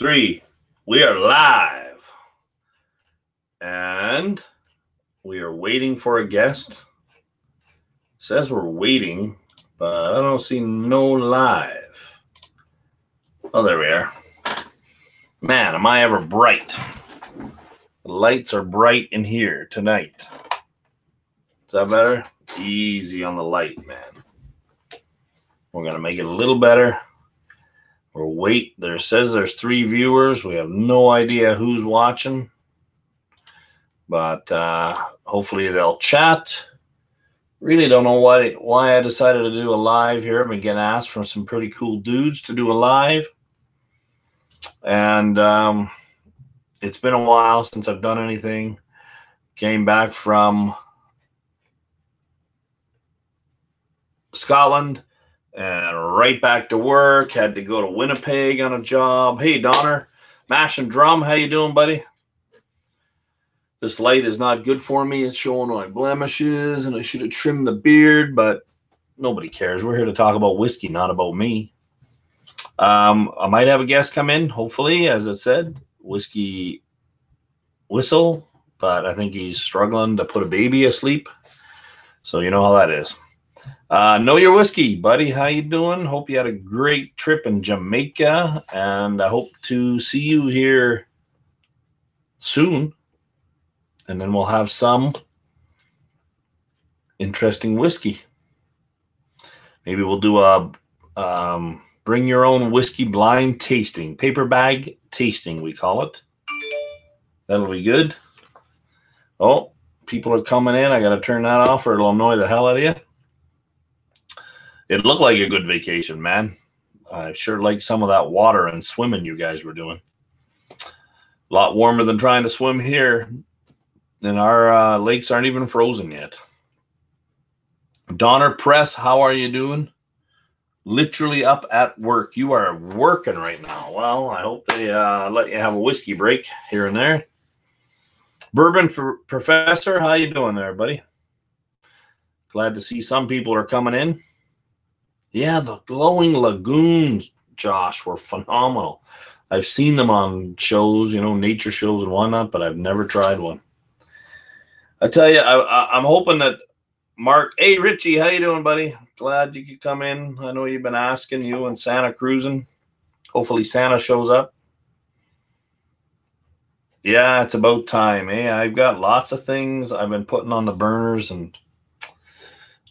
3. We are live. And we are waiting for a guest. It says we're waiting, but I don't see no live. Oh, there we are. Man, am I ever bright. The lights are bright in here tonight. Is that better? Easy on the light, man. We're going to make it a little better. We'll wait. There says there's 3 viewers. We have no idea who's watching. But hopefully they'll chat. Really don't know why I decided to do a live here. I've been getting asked from some pretty cool dudes to do a live. And it's been a while since I've done anything. Came back from Scotland and right back to work. Had to go to Winnipeg on a job. Hey, Donner, Mash and Drum, how you doing, buddy? This light is not good for me. It's showing my blemishes, and I should have trimmed the beard, but nobody cares. We're here to talk about whiskey, not about me. I might have a guest come in, hopefully, as I said, Whiskey Whistle, but I think he's struggling to put a baby asleep. So you know how that is. Know your whiskey, buddy. How you doing? Hope you had a great trip in Jamaica, and I hope to see you here soon. And then we'll have some interesting whiskey. Maybe we'll do a bring your own whiskey blind tasting, paper bag tasting, we call it. That'll be good. Oh, people are coming in. I got to turn that off or it'll annoy the hell out of you. It looked like a good vacation, man. I sure like some of that water and swimming you guys were doing. A lot warmer than trying to swim here. And our lakes aren't even frozen yet. Donner Press, how are you doing? Literally up at work. You are working right now. Well, I hope they let you have a whiskey break here and there. Bourbon for Professor, how you doing there, buddy? Glad to see some people are coming in. Yeah, the glowing lagoons, Josh, were phenomenal. I've seen them on shows, you know, nature shows and whatnot, but I've never tried one. I tell you, I'm hoping that Mark, hey, Richie, how you doing, buddy? Glad you could come in. I know you've been asking, you and Santa cruising. Hopefully Santa shows up. Yeah, it's about time, eh? I've got lots of things I've been putting on the burners and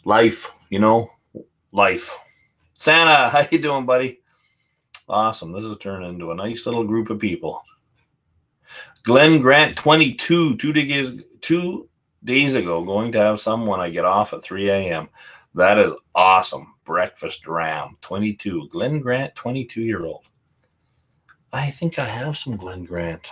life, you know, life. Santa, how you doing, buddy? Awesome. This is turning into a nice little group of people. Glenn Grant 22, 2 days ago, going to have some when I get off at 3 a.m. That is awesome. Breakfast ram 22. Glenn Grant, 22-year-old. I think I have some Glenn Grant.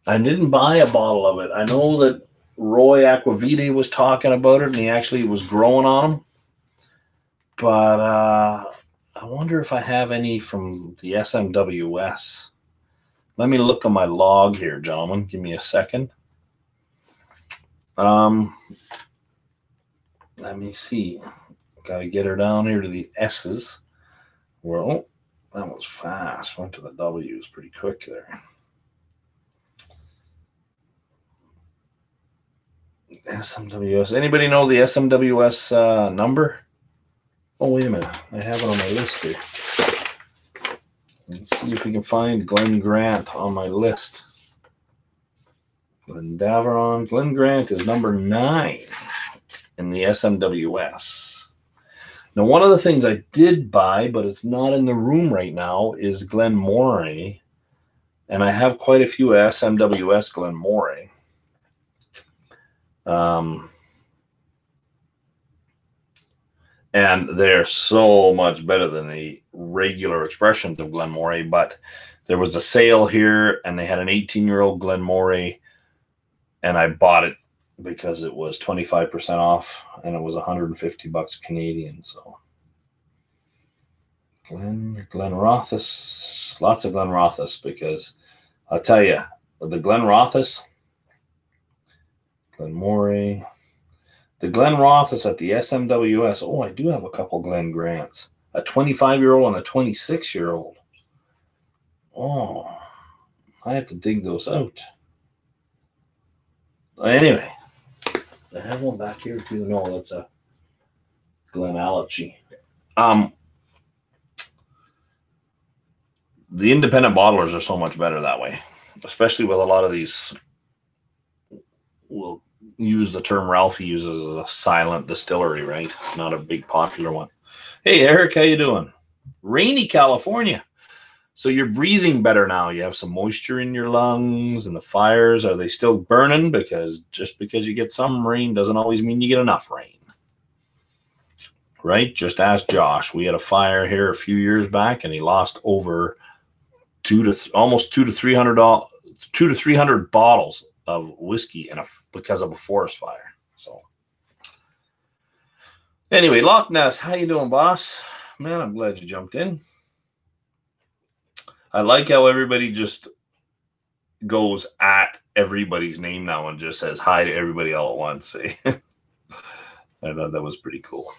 I didn't buy a bottle of it. I know that Roy Aquavite was talking about it, and he actually was growing on them. But I wonder if I have any from the SMWS. Let me look on my log here, gentlemen. Give me a second. Let me see. Got to get her down here to the S's. Well, that was fast. Went to the W's pretty quick there. SMWS. Anybody know the SMWS number? Oh, wait a minute. I have it on my list here. Let's see if we can find Glenn Grant on my list. Glenn Daveron. Glenn Grant is number 9 in the SMWS. Now, one of the things I did buy, but it's not in the room right now, is Glen Moray. And I have quite a few SMWS Glen Moray. And they're so much better than the regular expressions of Glen Moray. But there was a sale here, and they had an 18-year-old Glen Moray, and I bought it because it was 25% off, and it was $150 Canadian. So Glen Rothes, lots of Glen Rothes, because I'll tell you, the Glen Rothes, Glen Moray. The Glen Rothes at the SMWS. Oh, I do have a couple Glen Grants. A 25-year-old and a 26-year-old. Oh, I have to dig those out. Anyway, I have one back here too. No, that's a Glenallachie. The independent bottlers are so much better that way, especially with a lot of these. We'll use the term Ralphie uses as a silent distillery, right? Not a big popular one. Hey, Eric, how you doing? Rainy California. So you're breathing better now. You have some moisture in your lungs, and the fires, are they still burning? Because just because you get some rain doesn't always mean you get enough rain. Right? Just ask Josh. We had a fire here a few years back, and he lost over almost 200 to 300 bottles of whiskey because of a forest fire. So anyway, Loch Ness, how you doing, boss? Man, I'm glad you jumped in. I like how everybody just goes at everybody's name now and just says hi to everybody all at once. I thought that was pretty cool.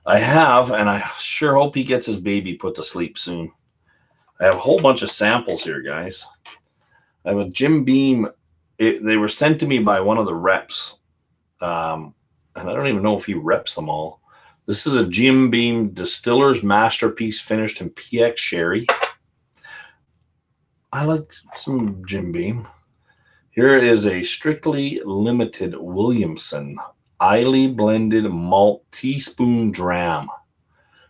I have, and I sure hope he gets his baby put to sleep soon. I have a whole bunch of samples here, guys. I have a Jim Beam. They were sent to me by one of the reps. And I don't even know if he reps them all. This is a Jim Beam Distiller's Masterpiece finished in PX Sherry. I like some Jim Beam. Here is a strictly limited Williamson Iley blended malt teaspoon dram.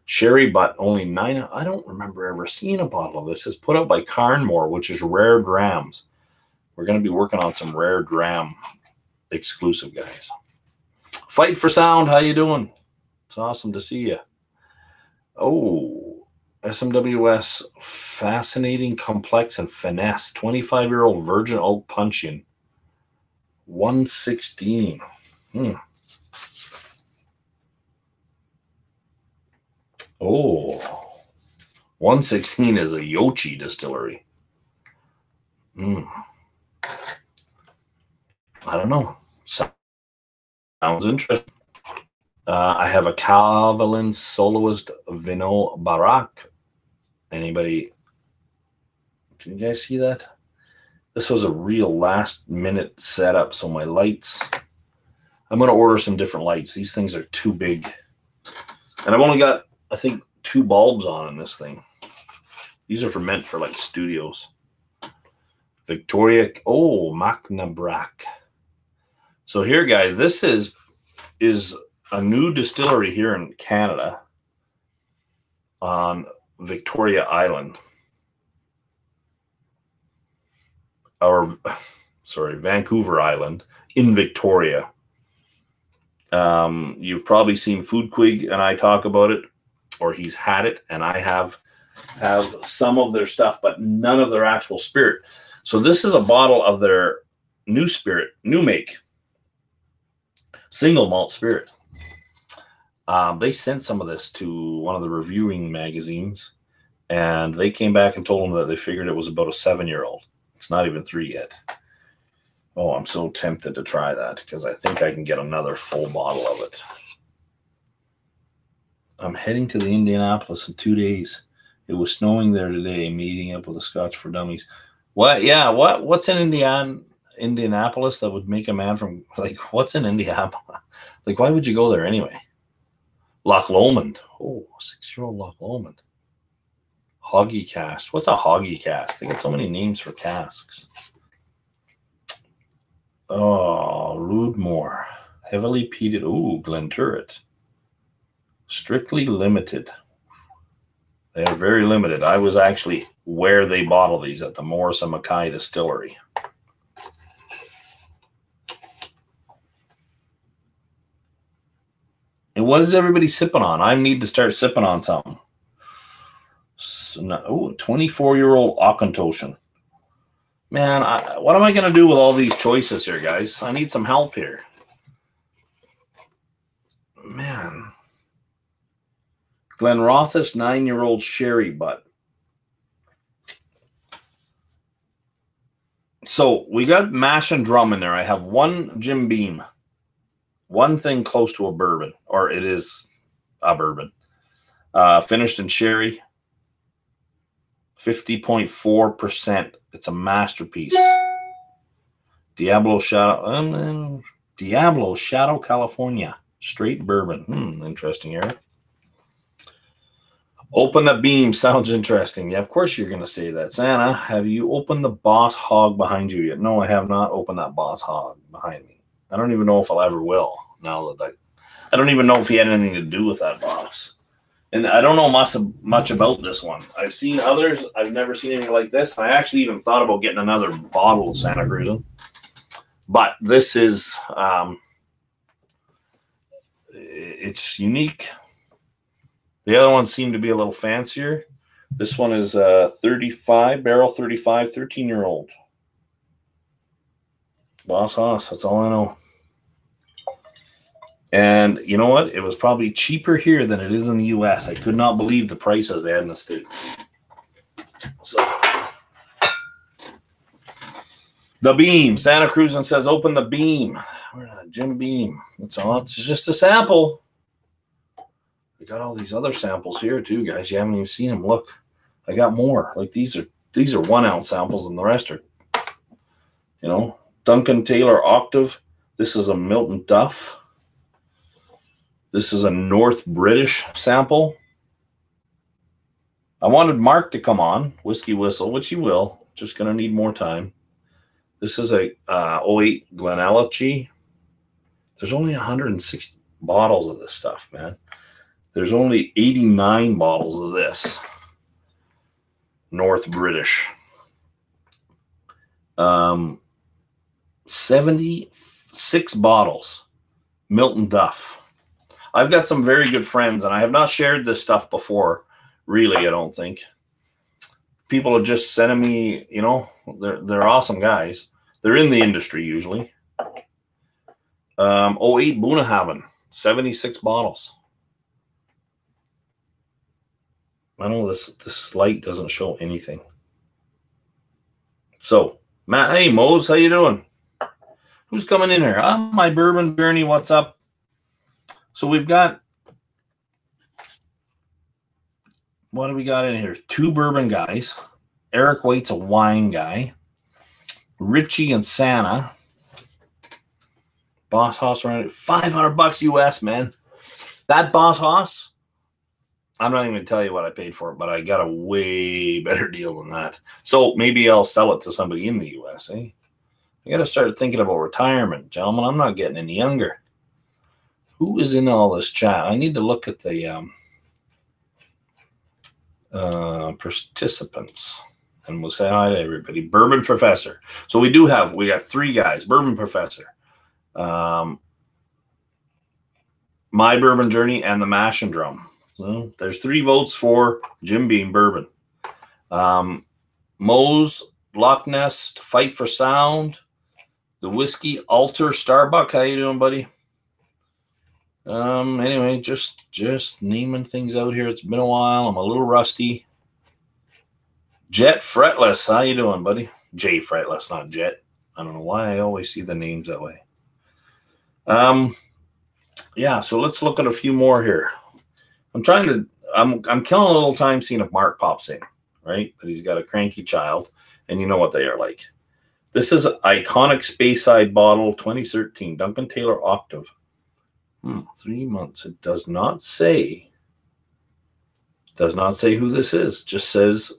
Sherry butt, only 9. I don't remember ever seeing a bottle of this. It's put out by Carnmore, which is Rare Drams. We're going to be working on some Rare Dram exclusive, guys. Fight for Sound, how you doing? It's awesome to see you. Oh, SMWS, Fascinating, Complex, and Finesse. 25-year-old Virgin Oak Puncheon. 116. Oh, 116 is a Yochi distillery. I don't know. Sounds interesting. I have a Calvin Soloist Vino Barak. Anybody? Can you guys see that? This was a real last-minute setup, so my lights... I'm going to order some different lights. These things are too big. And I've only got, I think, 2 bulbs on in this thing. These are meant for, like, studios. Victoria... Oh, Macnabrak. So here, guys, this is a new distillery here in Canada on Victoria Island. Or, sorry, Vancouver Island in Victoria. You've probably seen Foodquig and I talk about it, or he's had it, and I have some of their stuff, but none of their actual spirit. So this is a bottle of their new spirit, new make, single malt spirit. They sent some of this to one of the reviewing magazines, and they came back and told them that they figured it was about a 7-year-old. It's not even 3 yet. Oh, I'm so tempted to try that because I think I can get another full bottle of it. I'm heading to the Indianapolis in 2 days. It was snowing there today, meeting up with the Scotch for Dummies. What? Yeah, what's in Indianapolis that would make a man from, like, what's in Indianapolis? Like, why would you go there anyway? Loch Lomond. Oh, 6-year-old Loch Lomond. Hoggy cast. What's a hoggy cast? They got so many names for casks. Oh, Rudemore. Heavily peated. Ooh, Glenturret. Strictly limited. They are very limited. I was actually where they bottle these at the Morris and Mackay Distillery. And what is everybody sipping on? I need to start sipping on something. So, 24-year-old Auchentoshan. Man, what am I going to do with all these choices here, guys? I need some help here. Man. Glenrothes 9-year-old Sherry butt. So we got mash and drum in there. I have one Jim Beam. One thing close to a bourbon, or it is a bourbon. Finished in sherry. 50.4%. It's a masterpiece. Diablo Shadow, California. Straight bourbon. Interesting, Eric. Open the beam. Sounds interesting. Yeah, of course you're going to say that. Santa, have you opened the Boss Hog behind you yet? No, I have not opened that Boss Hog behind me. I don't even know if I'll ever will. Now that I don't even know if he had anything to do with that boss. And I don't know much about this one. I've seen others. I've never seen anything like this. I actually even thought about getting another bottle of Santa Cruz. But this is, it's unique. The other ones seem to be a little fancier. This one is 35, barrel 35, 13-year-old. Boss Hoss, that's all I know. And you know what? It was probably cheaper here than it is in the U.S. I could not believe the prices they had in the States. So, the beam. Santa Cruz and says, open the beam. Jim Beam. It's just a sample. We got all these other samples here too, guys. You haven't even seen them. Look, I got more. Like these are 1 ounce samples, and the rest are, Duncan Taylor Octave. This is a Milton Duff. This is a North British sample. I wanted Mark to come on, Whiskey Whistle, which he will. Just going to need more time. This is a 08 Glenallachie. There's only 160 bottles of this stuff, man. There's only 89 bottles of this. North British. 76 bottles. Milton Duff. I've got some very good friends, and I have not shared this stuff before, really, I don't think. People are just sending me, they're awesome guys. They're in the industry usually. 08 Bunnahabhain, 76 bottles. I know this light doesn't show anything. So, Matt, hey, Mose, how you doing? Who's coming in here? My bourbon journey, what's up? So we've got, what do we got in here? 2 bourbon guys. Eric White's a wine guy. Richie and Santa. Boss Hoss around $500 US, man. That Boss Hoss, I'm not even going to tell you what I paid for it, but I got a way better deal than that. So maybe I'll sell it to somebody in the US, eh? I got to start thinking about retirement, gentlemen. I'm not getting any younger. Who is in all this chat? I need to look at the participants, and we'll say hi to everybody. Bourbon Professor. So we got 3 guys. Bourbon Professor, My Bourbon Journey, and the Mash and Drum. So there's 3 votes for Jim Beam Bourbon. Moe's, Loch Ness, Fight for Sound, the Whiskey Altar, Starbuck. How you doing, buddy? Anyway, just naming things out here. It's been a while. I'm a little rusty. Jet Fretless. How you doing, buddy? J Fretless, not Jet. I don't know why I always see the names that way. Yeah, so let's look at a few more here. I'm killing a little time seeing if Mark pops in, right? But he's got a cranky child, and you know what they are like. This is an iconic Speyside bottle, 2013, Duncan Taylor Octave. 3 months. It does not say who this is. Just says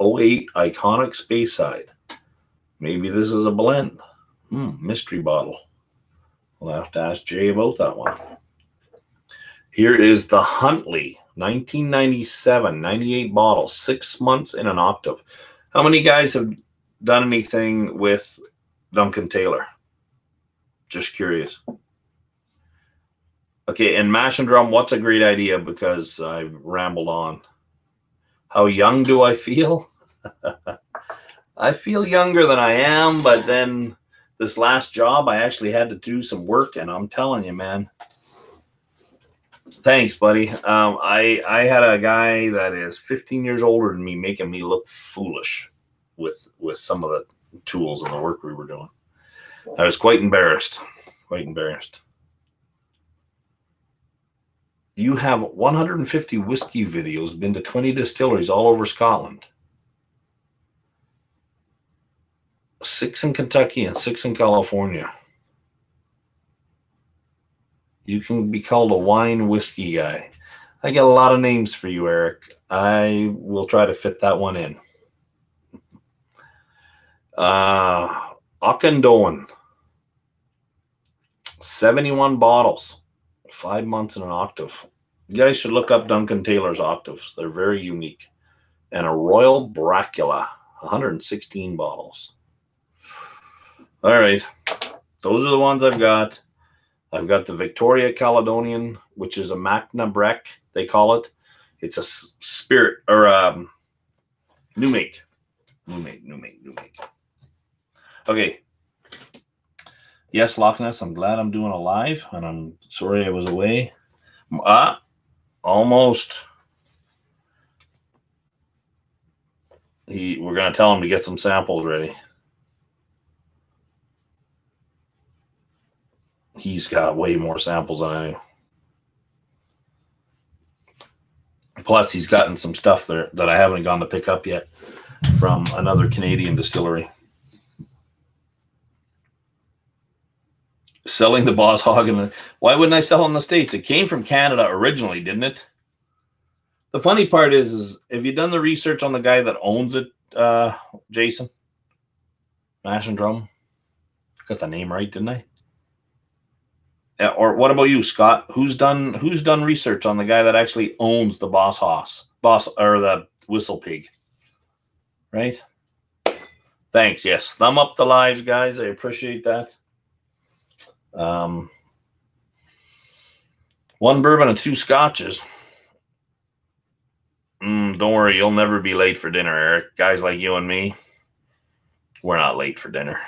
08 iconic Speyside. Maybe this is a blend. Mystery bottle. We'll have to ask Jay about that one. Here is the Huntley, 1997, 98 bottles, 6 months in an Octave. How many guys have done anything with Duncan Taylor? Just curious. Okay, and Mash and Drum, what's a great idea? Because I've rambled on. How young do I feel? I feel younger than I am, but then this last job, I actually had to do some work, and I'm telling you, man. Thanks, buddy. I had a guy that is 15 years older than me making me look foolish with some of the tools and the work we were doing. I was quite embarrassed. Quite embarrassed. You have 150 whiskey videos, been to 20 distilleries all over Scotland. 6 in Kentucky and 6 in California. You can be called a wine whiskey guy. I got a lot of names for you, Eric. I will try to fit that one in. Auchendowen. 71 bottles. 5 months in an octave. You guys should look up Duncan Taylor's octaves. They're very unique. And a Royal Bracula. 116 bottles. All right. Those are the ones I've got. I've got the Victoria Caledonian, which is a Magna Brec, they call it. It's a spirit or new make. New make. Okay. Yes, Loch Ness, I'm glad I'm doing a live, and I'm sorry I was away. Almost. We're going to tell him to get some samples ready. He's got way more samples than I do. Plus, he's gotten some stuff there that I haven't gone to pick up yet from another Canadian distillery. Selling the Boss Hog why wouldn't I sell in the States? It came from Canada originally, didn't it? The funny part is have you done the research on the guy that owns it, Jason? Mash and Drum? Got the name right, didn't I? Or what about you, Scott? Who's done research on the guy that actually owns the Boss or the Whistle Pig? Right? Thanks. Yes. Thumb up the lives, guys. I appreciate that. 1 bourbon and 2 scotches. Don't worry, you'll never be late for dinner, Eric. Guys like you and me, we're not late for dinner.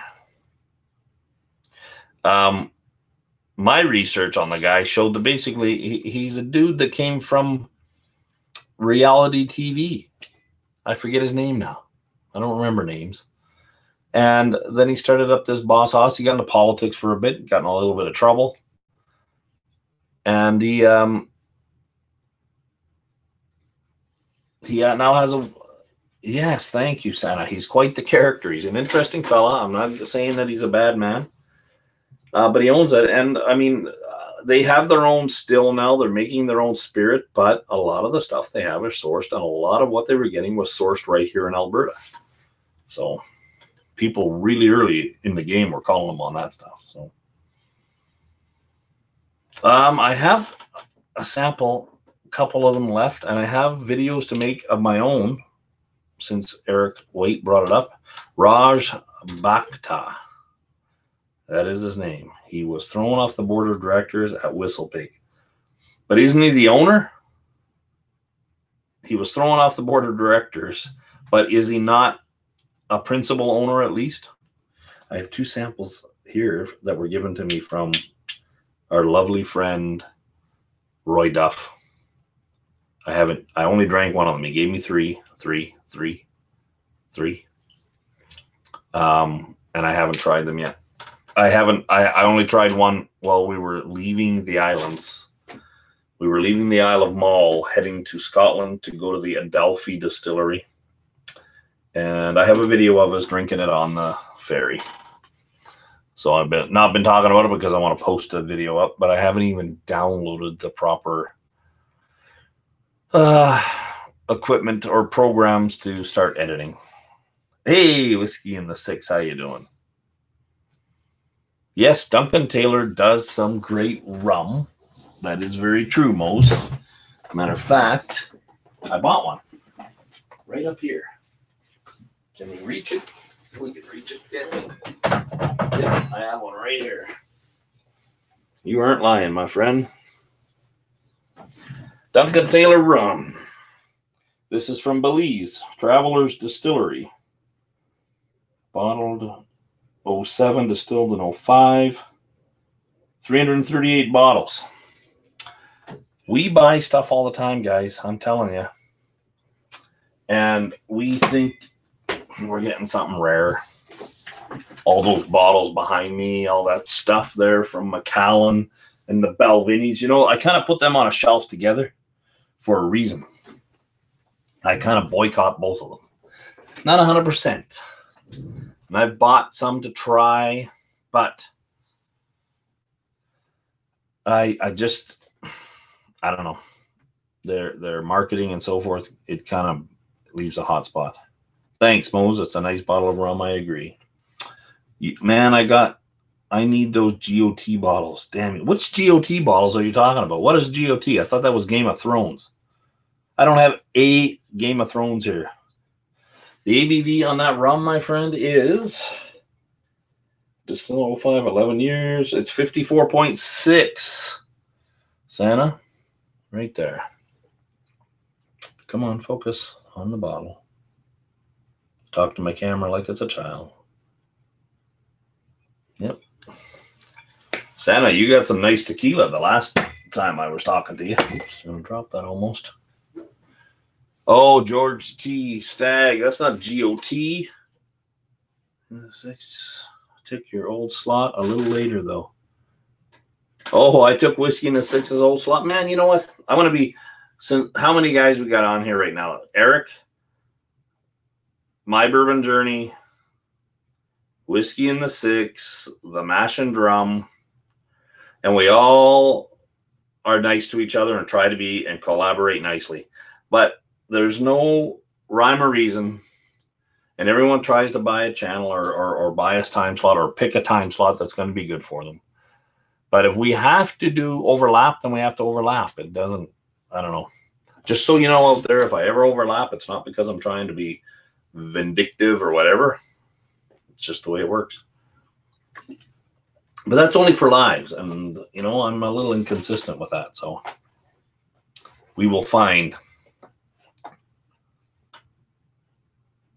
My research on the guy showed that basically he's a dude that came from reality TV. I forget his name now. I don't remember names. And then he started up this Boss Hoss. He got into politics for a bit, got in a little bit of trouble. And he now has a... Yes, thank you, Santa. He's quite the character. He's an interesting fella. I'm not saying that he's a bad man. But he owns it. And, I mean, they have their own still now. They're making their own spirit. But a lot of the stuff they have is sourced. And a lot of what they were getting was sourced right here in Alberta. So people really early in the game were calling them on that stuff. So I have a sample, a couple of them left. And I have videos to make of my own since Eric Waite brought it up. Raj Bhakta. That is his name. He was thrown off the board of directors at Whistle Pig. But isn't he the owner? He was thrown off the board of directors, but is he not a principal owner at least? I have 2 samples here that were given to me from our lovely friend, Roy Duff. I only drank one of them. He gave me 3. And I haven't tried them yet. I only tried one while we were leaving the islands. We were leaving the Isle of Mull, heading to Scotland to go to the Adelphi distillery. And I have a video of us drinking it on the ferry. So I've not been talking about it because I want to post a video up, but I haven't even downloaded the proper equipment or programs to start editing. Hey, Whiskey in the Six, how you doing? Yes, Duncan Taylor does some great rum. That is very true, Mose. Matter of fact, I bought one right up here. Can we reach it? We can reach it. Yeah, I have one right here. You aren't lying, my friend. Duncan Taylor rum. This is from Belize, Traveler's Distillery. Bottled 07, distilled in 05. 338 bottles. We buy stuff all the time, guys. I'm telling you. And we think we're getting something rare. All those bottles behind me, all that stuff there from Macallan and the Balvinies. You know, I kind of put them on a shelf together for a reason. I kind of boycott both of them. Not 100%. And I've bought some to try, but I don't know. Their marketing and so forth, it kind of leaves a hot spot. Thanks, Moses. It's a nice bottle of rum. I agree. Man, I need those GOT bottles. Damn it. Which GOT bottles are you talking about? What is GOT? I thought that was Game of Thrones. I don't have a Game of Thrones here. The ABV on that rum, my friend, is just 05, 11 years. It's 54.6. Santa, right there. Come on, focus on the bottle. Talk to my camera like it's a child. Yep. Santa, you got some nice tequila the last time I was talking to you. Just gonna drop that almost. Oh, George T. Stagg. That's not GOT. 6. Took your old slot a little later, though. Oh, I took Whiskey in the Six's old slot. Man, you know what? I want to be... So how many guys we got on here right now? Eric, My Bourbon Journey, Whiskey in the Six, the Mash and Drum, and we all are nice to each other and try to be and collaborate nicely. But there's no rhyme or reason, and everyone tries to buy a channel or buy a time slot or pick a time slot that's going to be good for them. But if we have to do overlap, then we have to overlap. It doesn't, I don't know. Just so you know out there, if I ever overlap, it's not because I'm trying to be vindictive or whatever. It's just the way it works. But that's only for lives. And, you know, I'm a little inconsistent with that. So we will find.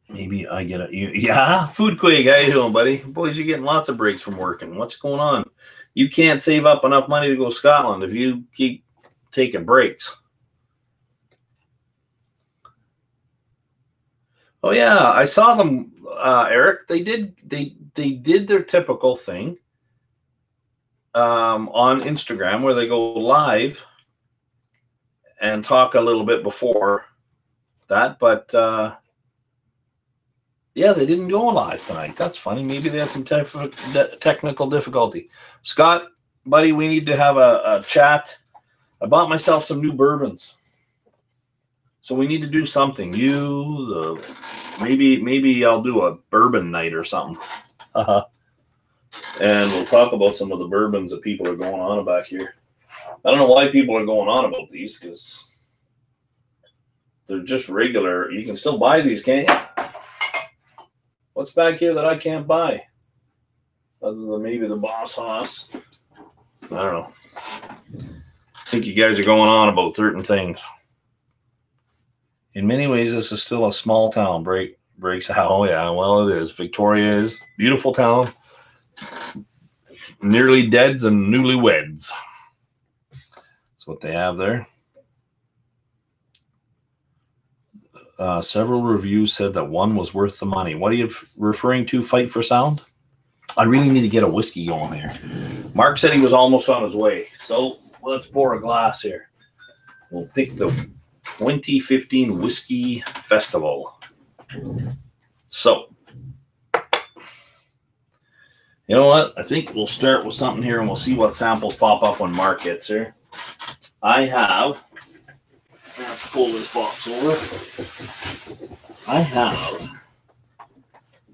Maybe I get it. Yeah, Food Quake, how you doing, buddy? Boys, you're getting lots of breaks from working. What's going on? You can't save up enough money to go to Scotland if you keep taking breaks. Oh yeah, I saw them, Eric. They did their typical thing on Instagram where they go live and talk a little bit before that, but yeah, they didn't go live tonight. That's funny. Maybe they had some technical difficulty. Scott, buddy, we need to have a chat. I bought myself some new bourbons. So we need to do something. Maybe I'll do a bourbon night or something. And we'll talk about some of the bourbons that people are going on about here. I don't know why people are going on about these, because they're just regular. You can still buy these, can't you? What's back here that I can't buy? Other than maybe the Boss Hoss. I don't know. I think you guys are going on about certain things. In many ways, this is still a small town. Breaks out. Oh, yeah, well, it is. Victoria is. Beautiful town. Nearly deads and newlyweds. That's what they have there. Several reviews said that one was worth the money. What are you referring to, Fight for Sound? I really need to get a whiskey going here. Mark said he was almost on his way. So let's pour a glass here. We'll pick the 2015 Whiskey Festival. So, you know what? I think we'll start with something here and we'll see what samples pop up when Mark gets here. I have, let's pull this box over. I have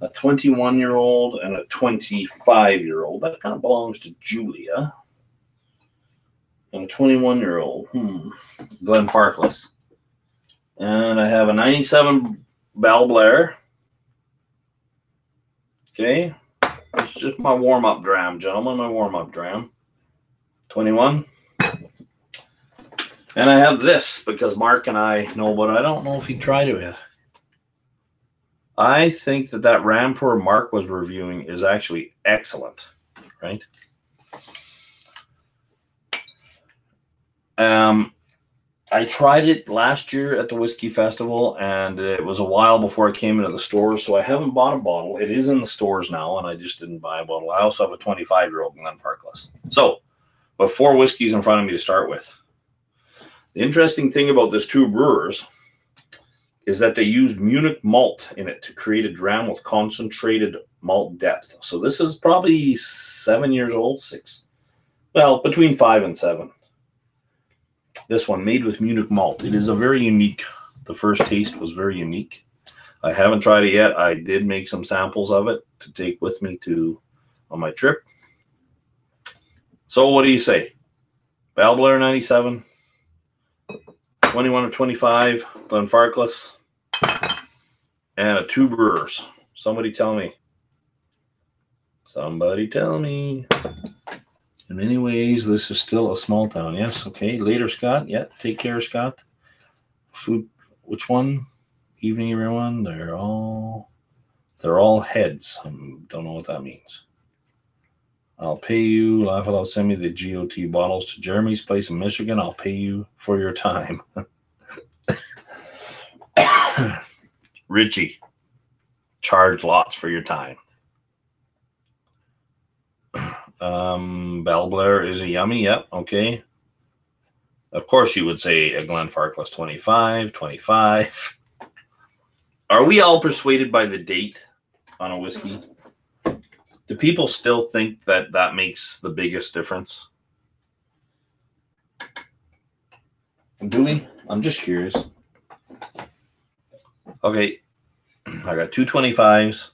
a 21-year-old and a 25-year-old. That kind of belongs to Julia. And a 21-year-old, Glenn Farkless. And I have a 97 Bell Blair. Okay. It's just my warm-up dram, gentlemen, my warm-up dram. 21. And I have this because Mark and I know, but I don't know if he tried it yet. I think that Rampur Mark was reviewing is actually excellent, right? I tried it last year at the Whiskey Festival, and it was a while before it came into the stores, so I haven't bought a bottle. It is in the stores now, and I just didn't buy a bottle. I also have a 25-year-old Glen Farkless. So, but 4 whiskeys in front of me to start with. The interesting thing about this two brewers is that they used Munich malt in it to create a dram with concentrated malt depth. So this is probably 7 years old, 6. Well, between 5 and 7. This one made with Munich malt. It is a very unique. The first taste was very unique. I haven't tried it yet. I did make some samples of it to take with me on my trip. So what do you say? Balblair 97, 21 or 25, Glenfarclas, and a 2 Brewers. Somebody tell me. Somebody tell me. In many ways, this is still a small town. Yes, okay. Later, Scott. Yeah, take care, Scott. Food. Which one? Evening, everyone. They're all heads. Don't know what that means. I'll pay you. Laugh Out Loud, send me the GOT bottles to Jeremy's place in Michigan. I'll pay you for your time. Richie, charge lots for your time. Balblair is a yummy. Yep. Okay. Of course, you would say a Glenfarclas 25. Are we all persuaded by the date on a whiskey? Do people still think that makes the biggest difference? Do we? I'm just curious. Okay. I got 2 25s.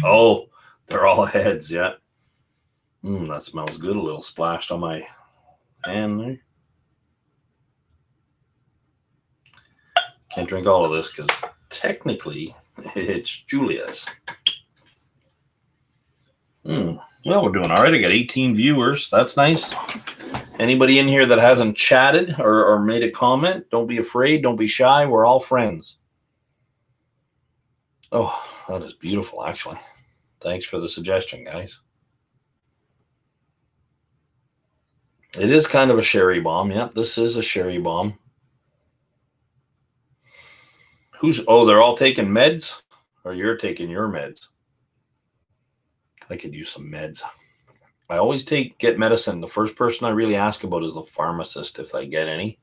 Oh, they're all heads, yeah. That smells good. A little splashed on my hand there. Can't drink all of this because technically it's Julia's. Well, we're doing all right. I got 18 viewers. That's nice. Anybody in here that hasn't chatted or made a comment, don't be afraid. Don't be shy. We're all friends. Oh, that is beautiful, actually. Thanks for the suggestion, guys. It is kind of a sherry bomb. Yep, this is a sherry bomb. They're all taking meds? Or you're taking your meds? I could use some meds. I always get medicine. The first person I really ask about is the pharmacist, if I get any.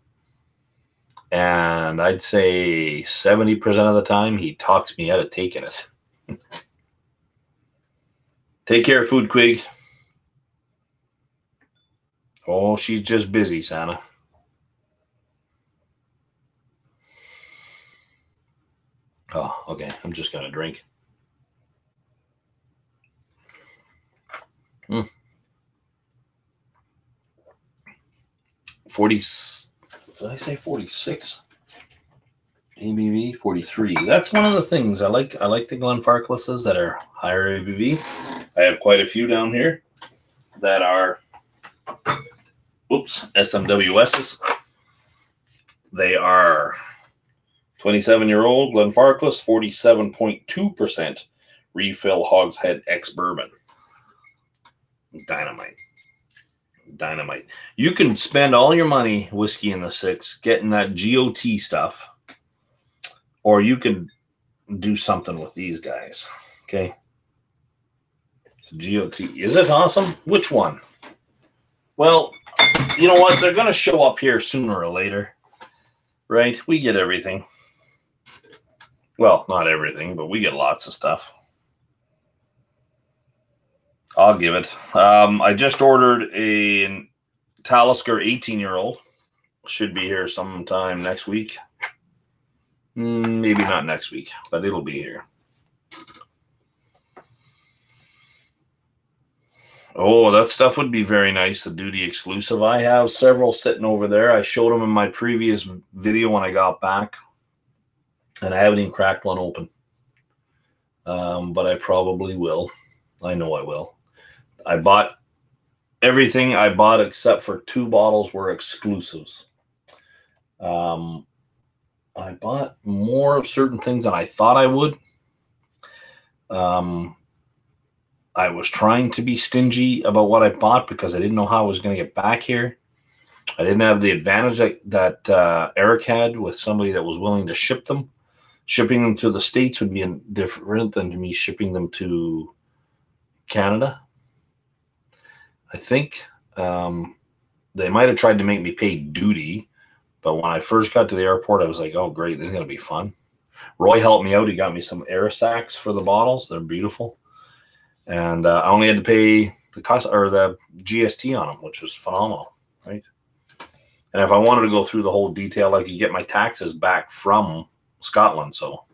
And I'd say 70% of the time, he talks me out of taking it. Take care, Food Quig. Oh, she's just busy, Santa. Oh, okay. I'm just going to drink. 40. Did I say 46? ABV 43. That's one of the things I like. I like the Glenfarclases that are higher ABV. I have quite a few down here that are SMWSs. They are 27-year-old Glenfarclas, 47.2% refill hogshead ex-bourbon. Dynamite. You can spend all your money, whiskey in the 6, getting that GOT stuff, or you can do something with these guys. Okay. GOT. Is it awesome? Which one? Well, you know what? They're going to show up here sooner or later, right? We get everything. Well, not everything, but we get lots of stuff. I'll give it. I just ordered a Talisker 18-year-old. Should be here sometime next week. Maybe not next week, but it'll be here. Oh, that stuff would be very nice, the duty exclusive. I have several sitting over there. I showed them in my previous video when I got back, and I haven't even cracked one open. But I probably will. I know I will. I bought everything I bought except for 2 bottles were exclusives. I bought more of certain things than I thought I would. I was trying to be stingy about what I bought because I didn't know how I was going to get back here. I didn't have the advantage that Eric had with somebody that was willing to ship them. Shipping them to the States would be different than me shipping them to Canada. I think They might have tried to make me pay duty, but when I first got to the airport, I was like, oh, great, this is going to be fun. Roy helped me out. He got me some air sacs for the bottles. They're beautiful. And I only had to pay the cost or the GST on them, which was phenomenal, right? And if I wanted to go through the whole detail, I could get my taxes back from Scotland. So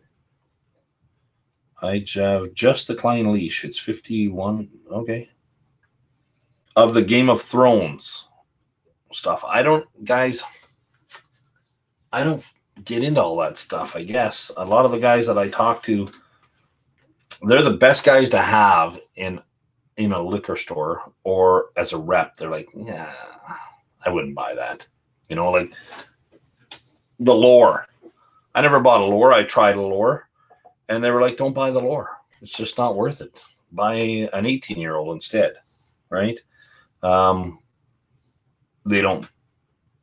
I have just the Klein leash. It's 51. Okay. Of the Game of Thrones stuff. I don't get into all that stuff, I guess. A lot of the guys that I talk to, they're the best guys to have in a liquor store or as a rep. They're like, yeah, I wouldn't buy that. You know, like the lore. I never bought a lore. I tried a lore, and they were like, don't buy the lore. It's just not worth it. Buy an 18-year-old instead, right? They don't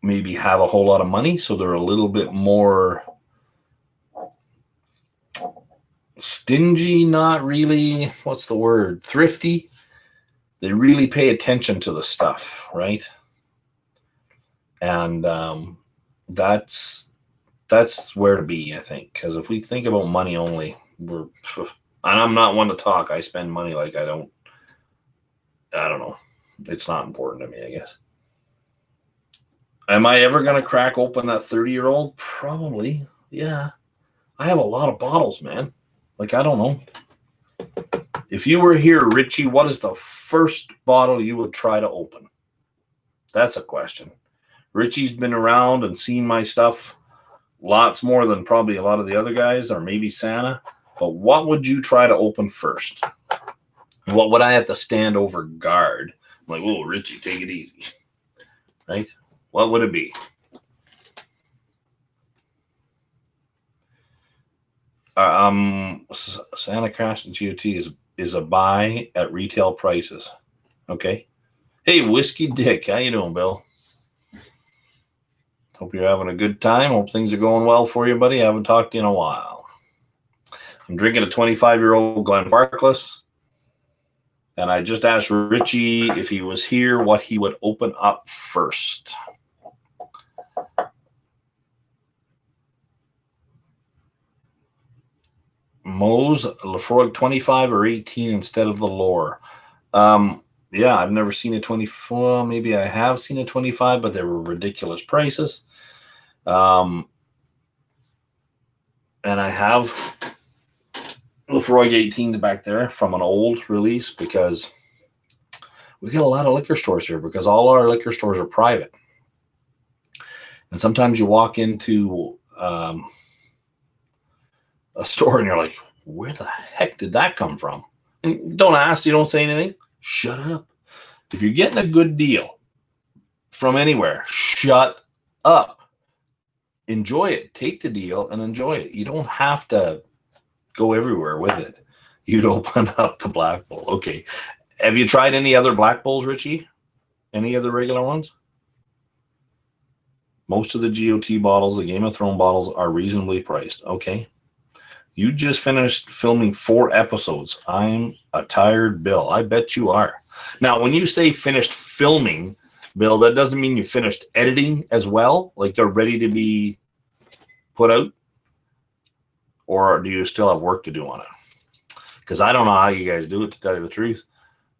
maybe have a whole lot of money, so they're a little bit more stingy, not really, what's the word? Thrifty. They really pay attention to the stuff, right? And that's where to be, I think. Because if we think about money only, and I'm not one to talk. I spend money like I don't know. It's not important to me, I guess. Am I ever going to crack open that 30-year-old? Probably. Yeah. I have a lot of bottles, man. Like, I don't know. If you were here, Richie, what is the first bottle you would try to open? That's a question. Richie's been around and seen my stuff lots more than probably a lot of the other guys, or maybe Santa. But what would you try to open first? What would I have to stand over guard? I'm like, whoa, Richie, take it easy. Right? What would it be? Santa Crash and GOT is a buy at retail prices. Okay. Hey, Whiskey Dick, how you doing, Bill? Hope you're having a good time. Hope things are going well for you, buddy. I haven't talked to you in a while. I'm drinking a 25-year-old Glenfarclas. And I just asked Richie if he was here, what he would open up first. Moe's Lefroy 25 or 18 instead of the lore. Yeah, I've never seen a 24. Maybe I have seen a 25, but they were ridiculous prices. And I have Lefroy 18s back there from an old release because we get a lot of liquor stores here because all our liquor stores are private. And sometimes you walk into a store and you're like, where the heck did that come from? And don't ask, you don't say anything. Shut up. If you're getting a good deal from anywhere, shut up. Enjoy it. Take the deal and enjoy it. You don't have to go everywhere with it. You'd open up the Black Bull. Okay. Have you tried any other Black Bulls, Richie? Any of the regular ones? Most of the GOT bottles, the Game of Thrones bottles, are reasonably priced. Okay. You just finished filming 4 episodes. I'm a tired Bill. I bet you are. Now, when you say finished filming, Bill, that doesn't mean you finished editing as well? Like they're ready to be put out? Or do you still have work to do on it? Because I don't know how you guys do it, to tell you the truth.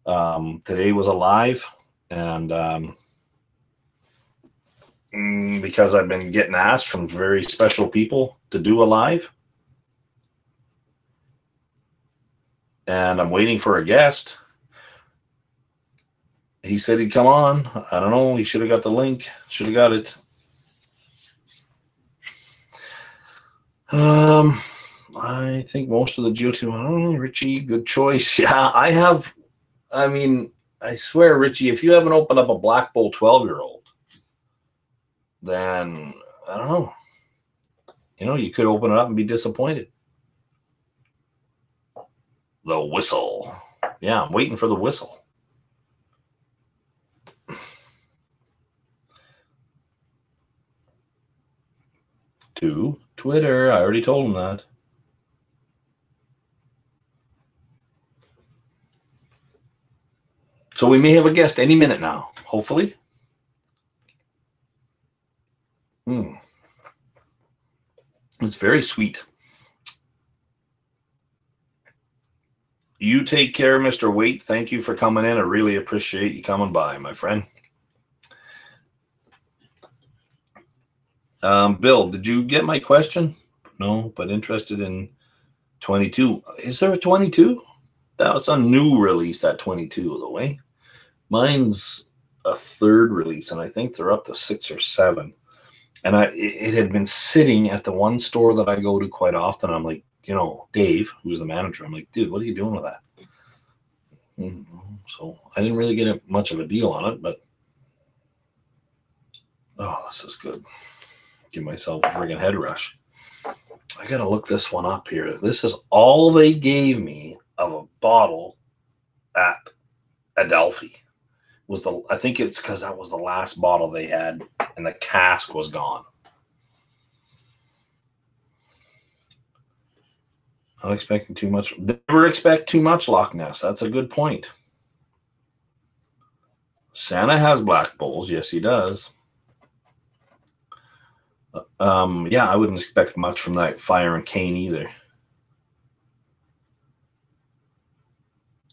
Today was a live, and because I've been getting asked from very special people to do a live, and I'm waiting for a guest. He said he'd come on. I don't know. He should have got the link. Should have got it. I think most of the GOT, Richie, good choice. Yeah, I have. I mean, I swear, Richie, if you haven't opened up a Black Bull 12-year-old, then I don't know. You know, you could open it up and be disappointed. The whistle. Yeah, I'm waiting for the whistle. To Twitter. I already told him that. So we may have a guest any minute now, hopefully. It's very sweet. You take care, Mr. Waite. Thank you for coming in. I really appreciate you coming by, my friend. Bill, did you get my question? No, but interested in 22. Is there a 22? That was a new release, that 22, the way. Mine's a third release, and I think they're up to 6 or 7. And it had been sitting at the one store that I go to quite often. I'm like, Dave, who's the manager, I'm like, dude, what are you doing with that? So I didn't really get much of a deal on it, but oh, this is good. Give myself a friggin' head rush. I gotta look this one up here. This is all they gave me of a bottle at Adelphi. I think it's because that was the last bottle they had, and the cask was gone. Not expecting too much. Never expect too much, Loch Ness. That's a good point. Santa has black bowls. Yes, he does. Yeah, I wouldn't expect much from that Fire and Cane either.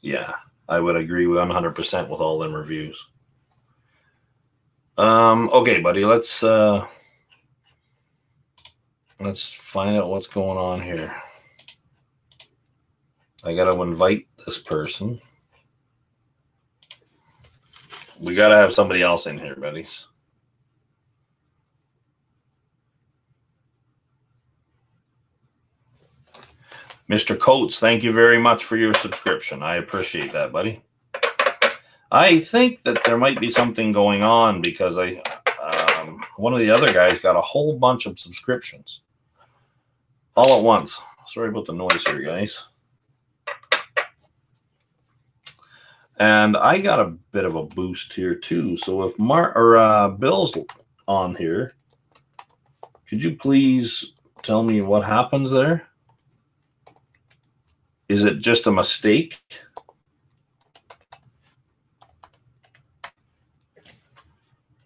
Yeah, I would agree with 100% with all them reviews. Okay, buddy, let's find out what's going on here. I gotta invite this person. We gotta have somebody else in here, buddies. Mr. Coates, thank you very much for your subscription. I appreciate that, buddy. I think that there might be something going on because one of the other guys got a whole bunch of subscriptions all at once. Sorry about the noise here, guys. And I got a bit of a boost here too. So if Bill's on here, could you please tell me what happens there? Is it just a mistake?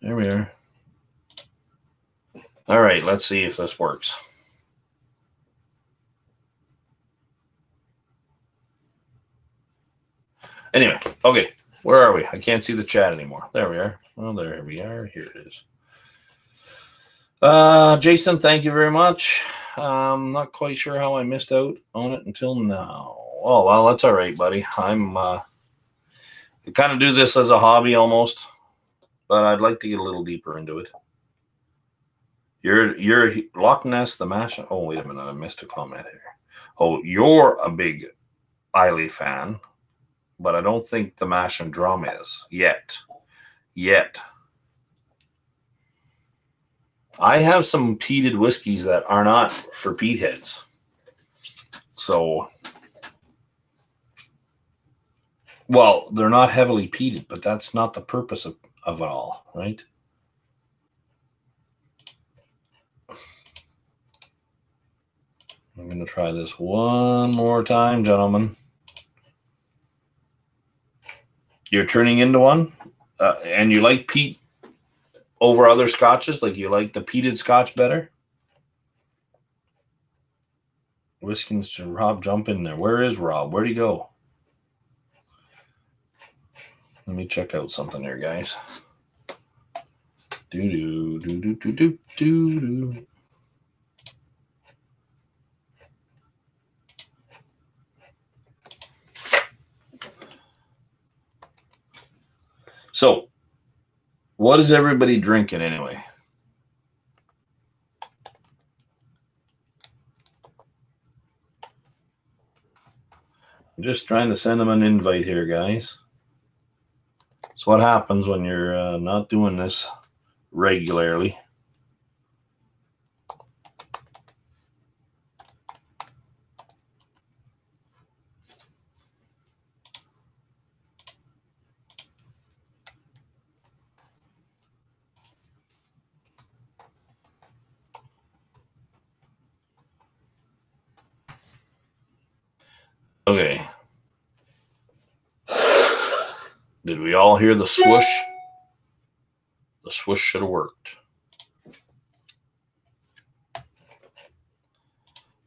There we are. All right, let's see if this works. Anyway, okay, where are we? I can't see the chat anymore. There we are. Well, there we are. Here it is. Jason, thank you very much. I'm not quite sure how I missed out on it until now. Oh, well, that's all right, buddy. I kind of do this as a hobby almost, but I'd like to get a little deeper into it. You're Loch Ness, the mash. Oh, wait a minute. I missed a comment here. Oh, you're a big Eiley fan, but I don't think the mash and drum is yet. I have some peated whiskeys that are not for peat heads. So, well, they're not heavily peated, but that's not the purpose of it all, right? I'm going to try this one more time, gentlemen. You're turning into one, and you like peat over other scotches? Like you like the peated scotch better? Whiskins, should Rob jump in there? Where is Rob? Where'd he go? Let me check out something here, guys. Do. So, what is everybody drinking anyway? I'm just trying to send them an invite here, guys. It's what happens when you're not doing this regularly. Okay. Did we all hear the swoosh? The swoosh should have worked.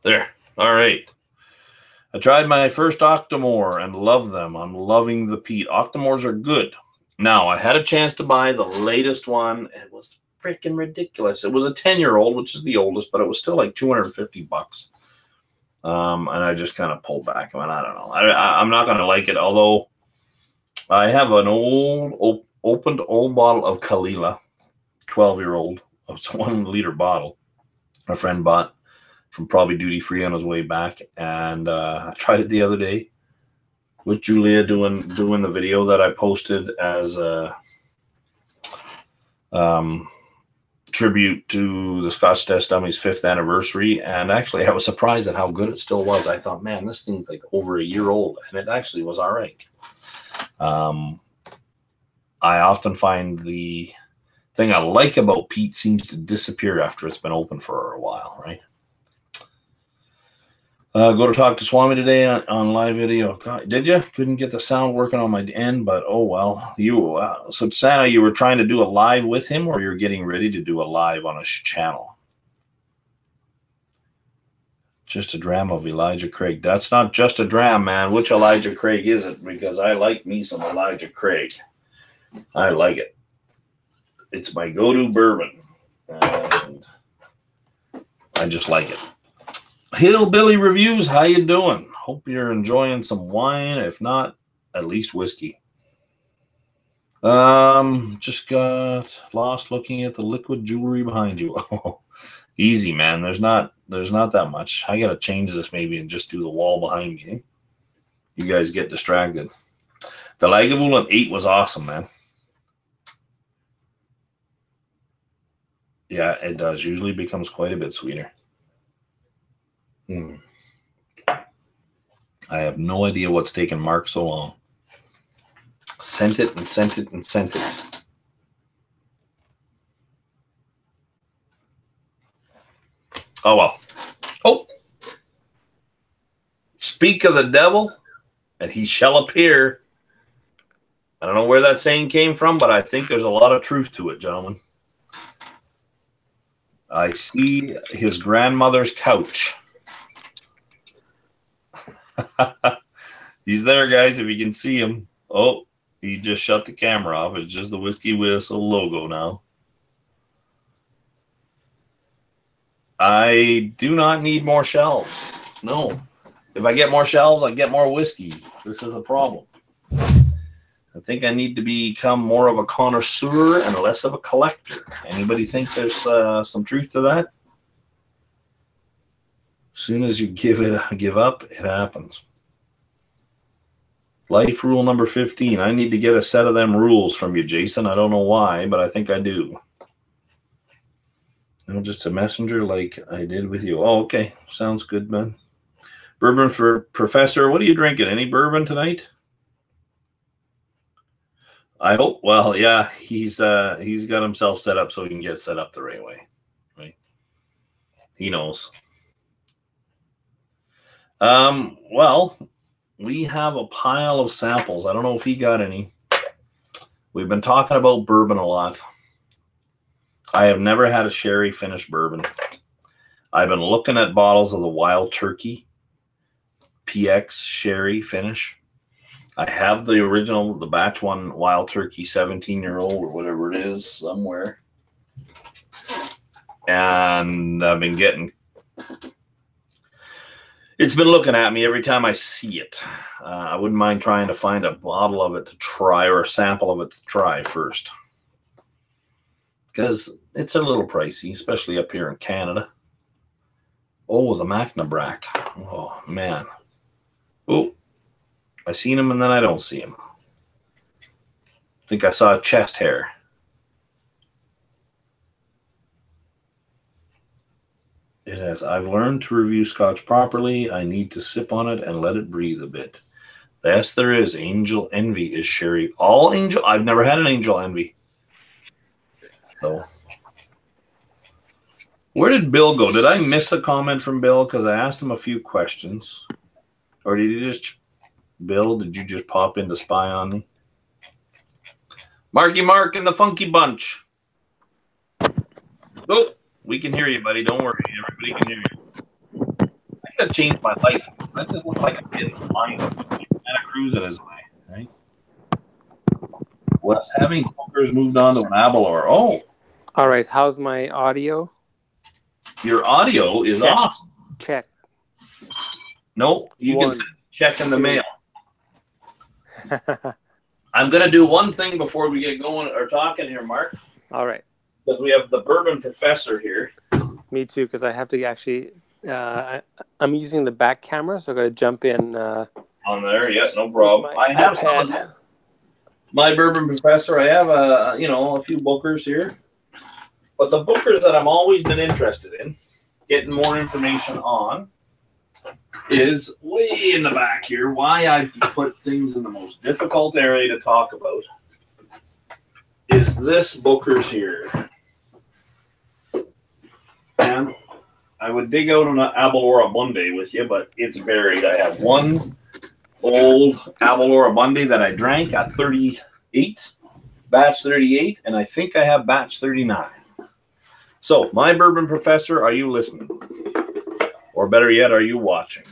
There. All right. I tried my first Octomore and love them. I'm loving the peat. Octomores are good. Now, I had a chance to buy the latest one. It was freaking ridiculous. It was a 10-year-old, which is the oldest, but it was still like $250. And I just kind of pulled back. I mean, I don't know. I'm not going to like it, although I have an opened old bottle of Kalila, 12-year-old. It's a 1 liter bottle. A friend bought from probably duty free on his way back, and I tried it the other day with Julia doing the video that I posted as a tribute to the Scotch Test Dummies 5th anniversary. And actually, I was surprised at how good it still was. I thought, man, this thing's like over a year old, and it actually was all right. I often find the thing I like about peat seems to disappear after it's been open for a while, right? Go to talk to Swami today on live video. God, did you? Couldn't get the sound working on my end, but oh well. So Santa, you were trying to do a live with him, or you're getting ready to do a live on his channel? Just a dram of Elijah Craig. That's not just a dram, man. Which Elijah Craig is it? Because I like me some Elijah Craig. I like it. It's my go-to bourbon, and I just like it. Hillbilly Reviews, how you doing? Hope you're enjoying some wine. If not, at least whiskey. Just got lost looking at the liquid jewelry behind you. Oh, easy, man. There's not that much. I gotta change this maybe and just do the wall behind me. Eh? You guys get distracted. The Lagavulin 8 was awesome, man. Yeah, it does. Usually becomes quite a bit sweeter. I have no idea what's taken Mark so long. Sent it and sent it and sent it. Oh, well. Oh. Speak of the devil, and he shall appear. I don't know where that saying came from, but I think there's a lot of truth to it, gentlemen. I see his grandmother's couch. He's there, guys, if you can see him. Oh, he just shut the camera off. It's just the Whiskey Whistle logo now. I do not need more shelves. No. If I get more shelves, I get more whiskey. This is a problem. I think I need to become more of a connoisseur and less of a collector. Anybody think there's some truth to that? As soon as you give up, it happens. Life rule number 15. I need to get a set of them rules from you, Jason. I don't know why, but I think I do. No, just a messenger like I did with you. Oh, okay. Sounds good, man. Bourbon for Professor. What are you drinking? Any bourbon tonight? I hope. Well, yeah, he's got himself set up so he can get set up the right way. Right? He knows. Well, we have a pile of samples. I don't know if he got any. We've been talking about bourbon a lot. I have never had a sherry finished bourbon. I've been looking at bottles of the Wild Turkey PX sherry finish. I have the original, the batch one Wild Turkey 17-year-old or whatever it is somewhere. And I've been getting... It's been looking at me every time I see it. I wouldn't mind trying to find a bottle of it to try or a sample of it to try first. Because it's a little pricey, especially up here in Canada. Oh, the Macnabrack. Oh, man. Oh, I seen him and then I don't see him. I think I saw a chest hair. It has. I've learned to review Scotch properly. I need to sip on it and let it breathe a bit. Yes, there is. Angel Envy is sherry. All Angel. I've never had an Angel Envy. So, where did Bill go? Did I miss a comment from Bill? Because I asked him a few questions. Or did he just... Bill, did you just pop in to spy on me? Marky Mark and the Funky Bunch. Oh, we can hear you, buddy. Don't worry. Everybody can hear you. gotta change my light. I just look like I'm getting blind. Santa Cruz it is my right. Was having hookers moved on to an Abalor. Oh, All right. How's my audio? your audio is awesome. Check. No, you One, can send a check in the two. mail. I'm gonna do one thing before we get going or talking here, Mark. All right. Because we have the bourbon professor here. Me too, because I have to actually. I'm using the back camera, so I got to jump in. On there, yes, no problem. I have iPad. some of my bourbon professor. I have a few bookers here, but the bookers that I'm always been interested in getting more information on is way in the back here. Why I put things in the most difficult area to talk about is this bookers here. And I would dig out an Abalora Bundy with you, but it's buried. I have one old Abalora Bundy that I drank at 38, batch 38, and I think I have batch 39. So, my bourbon professor, are you listening? Or better yet, are you watching?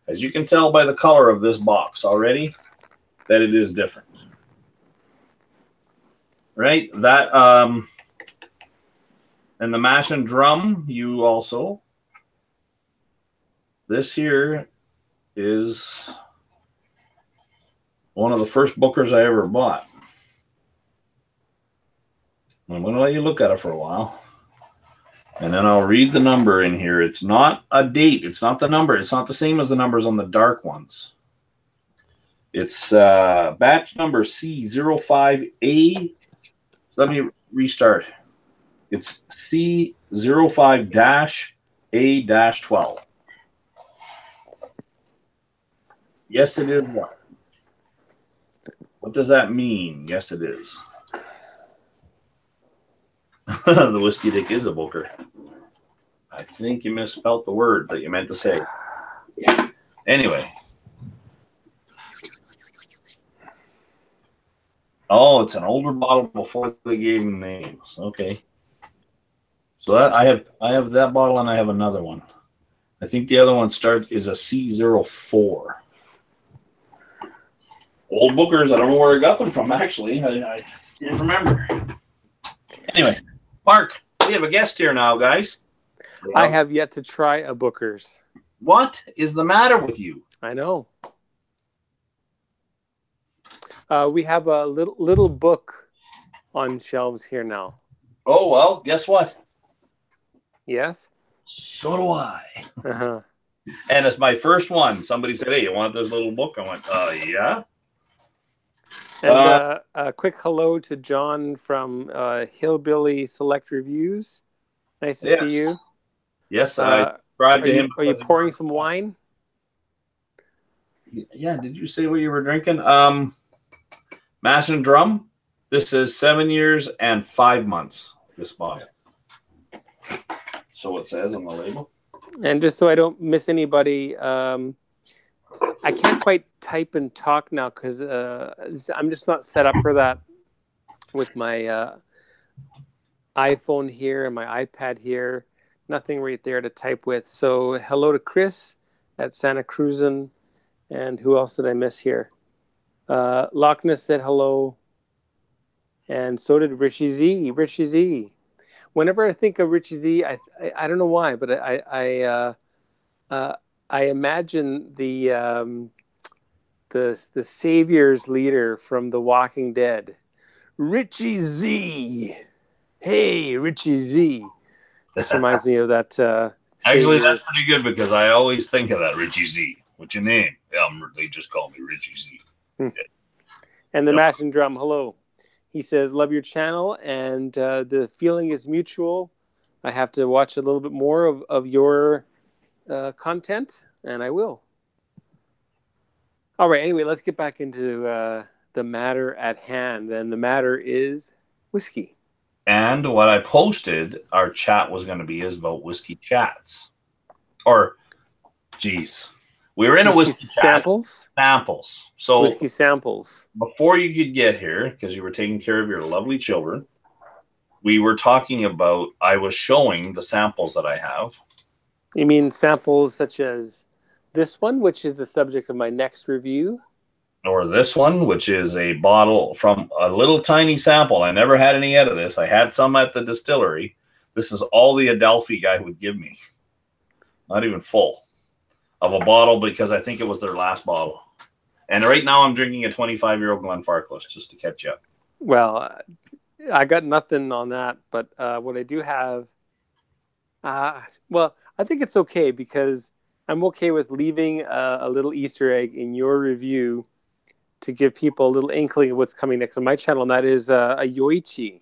As you can tell by the color of this box already, that it is different. Right? That, and the mash and drum, you also. This here is one of the first bookers I ever bought. I'm going to let you look at it for a while. And then I'll read the number in here. It's not a date. It's not the number. It's not the same as the numbers on the dark ones. It's batch number C05A. Let me restart. It's C05-A-12. Yes, it is what? What does that mean? Yes, it is. The Whiskey Dick is a booker. I think you misspelled the word that you meant to say. Anyway. Oh, it's an older bottle before they gave them names. Okay. So that I have that bottle and I have another one. I think the other one is a C04. Old bookers. I don't know where I got them from, actually. I can't remember. Anyway, Mark, we have a guest here now, guys. I have yet to try a Booker's. What is the matter with you? I know. We have a little book on shelves here now. Oh, well, guess what? Yes? So do I. Uh-huh. And it's my first one. Somebody said, hey, you want this little book? I went, yeah. And a quick hello to John from Hillbilly Select Reviews. Nice to see you. Yes, I subscribed to him. Are you pouring some wine? Yeah, did you say what you were drinking? Mash and Drum. This is 7 years and 5 months, this bottle. So it says on the label. And just so I don't miss anybody, I can't quite type and talk now because I'm just not set up for that with my iPhone here and my iPad here. Nothing right there to type with. So hello to Chris at Santa Cruzan. And who else did I miss here? Loch Ness said hello. And so did Richie Z. Richie Z. Whenever I think of Richie Z, I don't know why, but I imagine the Savior's leader from The Walking Dead, Richie Z. Hey, Richie Z. This reminds me of that. Actually, that's pretty good because I always think of that, Richie Z. What's your name? They just call me Richie Z. Yeah. And the Mash and Drum, hello. He says, love your channel, and the feeling is mutual. I have to watch a little bit more of your content, and I will. All right, anyway, let's get back into the matter at hand. And the matter is whiskey. And what I posted, our chat was going to be is about whiskey chats. Or, geez. We were in a whiskey samples. Samples. So whiskey samples. Before you could get here, because you were taking care of your lovely children, we were talking about, I was showing the samples that I have. You mean samples such as this one, which is the subject of my next review? Or this one, which is a bottle from a little tiny sample. I never had any out of this. I had some at the distillery. This is all the Adelphi guy would give me. Not even full of a bottle, because I think it was their last bottle. And right now I'm drinking a 25-year-old Glenfarclas, just to catch you up. Well, I got nothing on that, but what I do have, well, I think it's okay because I'm okay with leaving a little Easter egg in your review to give people a little inkling of what's coming next on my channel, and that is a Yoichi.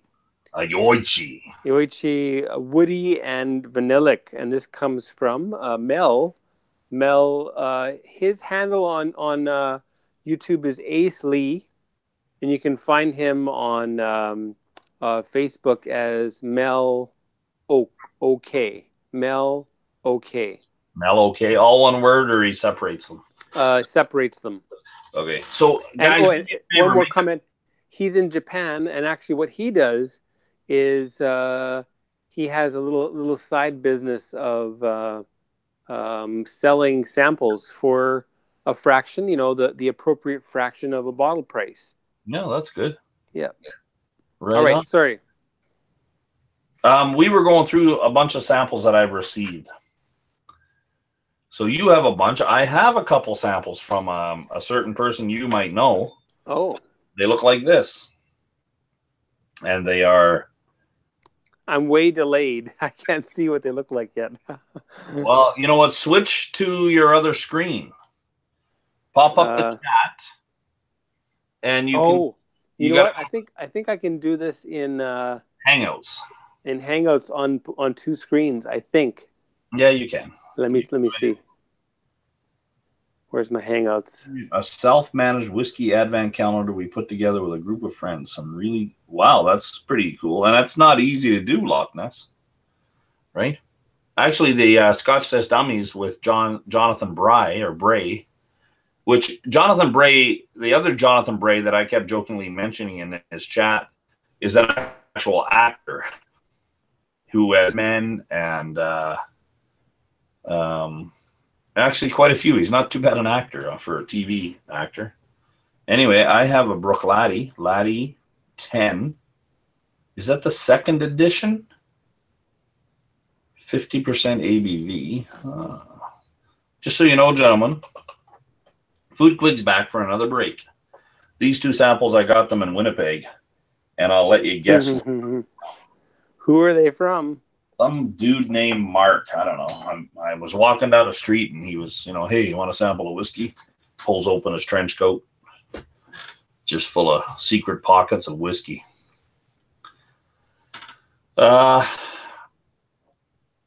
A Yoichi. Yoichi, woody and vanillic, and this comes from Mel. Mel, his handle on YouTube is Ace Lee, and you can find him on Facebook as Mel OK. Mel OK. Mel OK, all one word, or he separates them? Separates them. Okay, so guys, and one more comment. He's in Japan, and actually what he does is he has a little side business of selling samples for a fraction, the appropriate fraction of a bottle price. No, that's good. Yeah. Right. All right, on. sorry. We were going through a bunch of samples that I've received. So you have a bunch. I have a couple samples from a certain person you might know. Oh. They look like this. And they are... I'm way delayed. I can't see what they look like yet. Well, you know what? Switch to your other screen. Pop up the chat. And you can... You know what? I think I can do this in... Hangouts. In Hangouts on two screens, I think. Yeah, you can. Let me see. Where's my Hangouts? A self-managed whiskey advent calendar we put together with a group of friends. Some really... Wow, that's pretty cool. And that's not easy to do, Loch Ness. Right? Actually, the Scotch Test Dummies with Jonathan Bray, which Jonathan Bray, the other Jonathan Bray that I kept jokingly mentioning in his chat, is an actual actor who has men and actually quite a few. He's not too bad an actor for a TV actor. Anyway, I have a Brook Laddie 10. Is that the second edition? 50% ABV. Just so you know, gentlemen, Food Quig's back for another break. These two samples, I got them in Winnipeg, and I'll let you guess. Who are they from? Some dude named Mark. I don't know. I was walking down the street, and he was, hey, you want a sample of whiskey? Pulls open his trench coat, just full of secret pockets of whiskey. I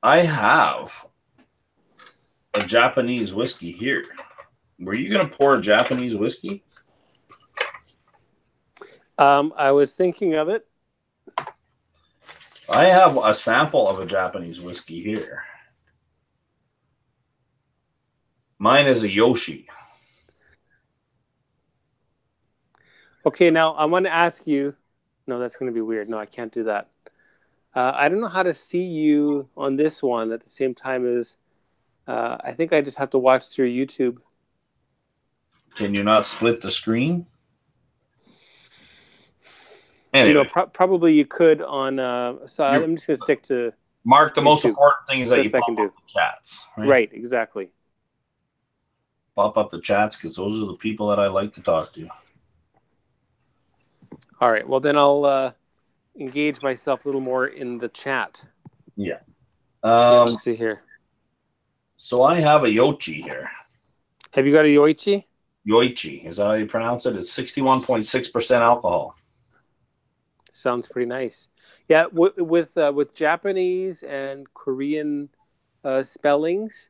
have a Japanese whiskey here. Were you going to pour a Japanese whiskey? I was thinking of it. I have a sample of a Japanese whiskey here. Mine is a Yoshi. Okay, now I want to ask you. No, that's going to be weird. No, I can't do that. I don't know how to see you on this one at the same time as. I think I just have to watch through YouTube. Can you not split the screen? Anyway. Probably you could on. So I'm just going to stick to. Mark, the YouTube. most important thing is that you pop up the chats. Right, exactly. Pop up the chats because those are the people that I like to talk to. All right. Well, then I'll engage myself a little more in the chat. Yeah. Let's see here. So I have a Yoichi here. Have you got a Yoichi? Yoichi. Is that how you pronounce it? It's 61.6% alcohol. Sounds pretty nice. Yeah, with Japanese and Korean spellings,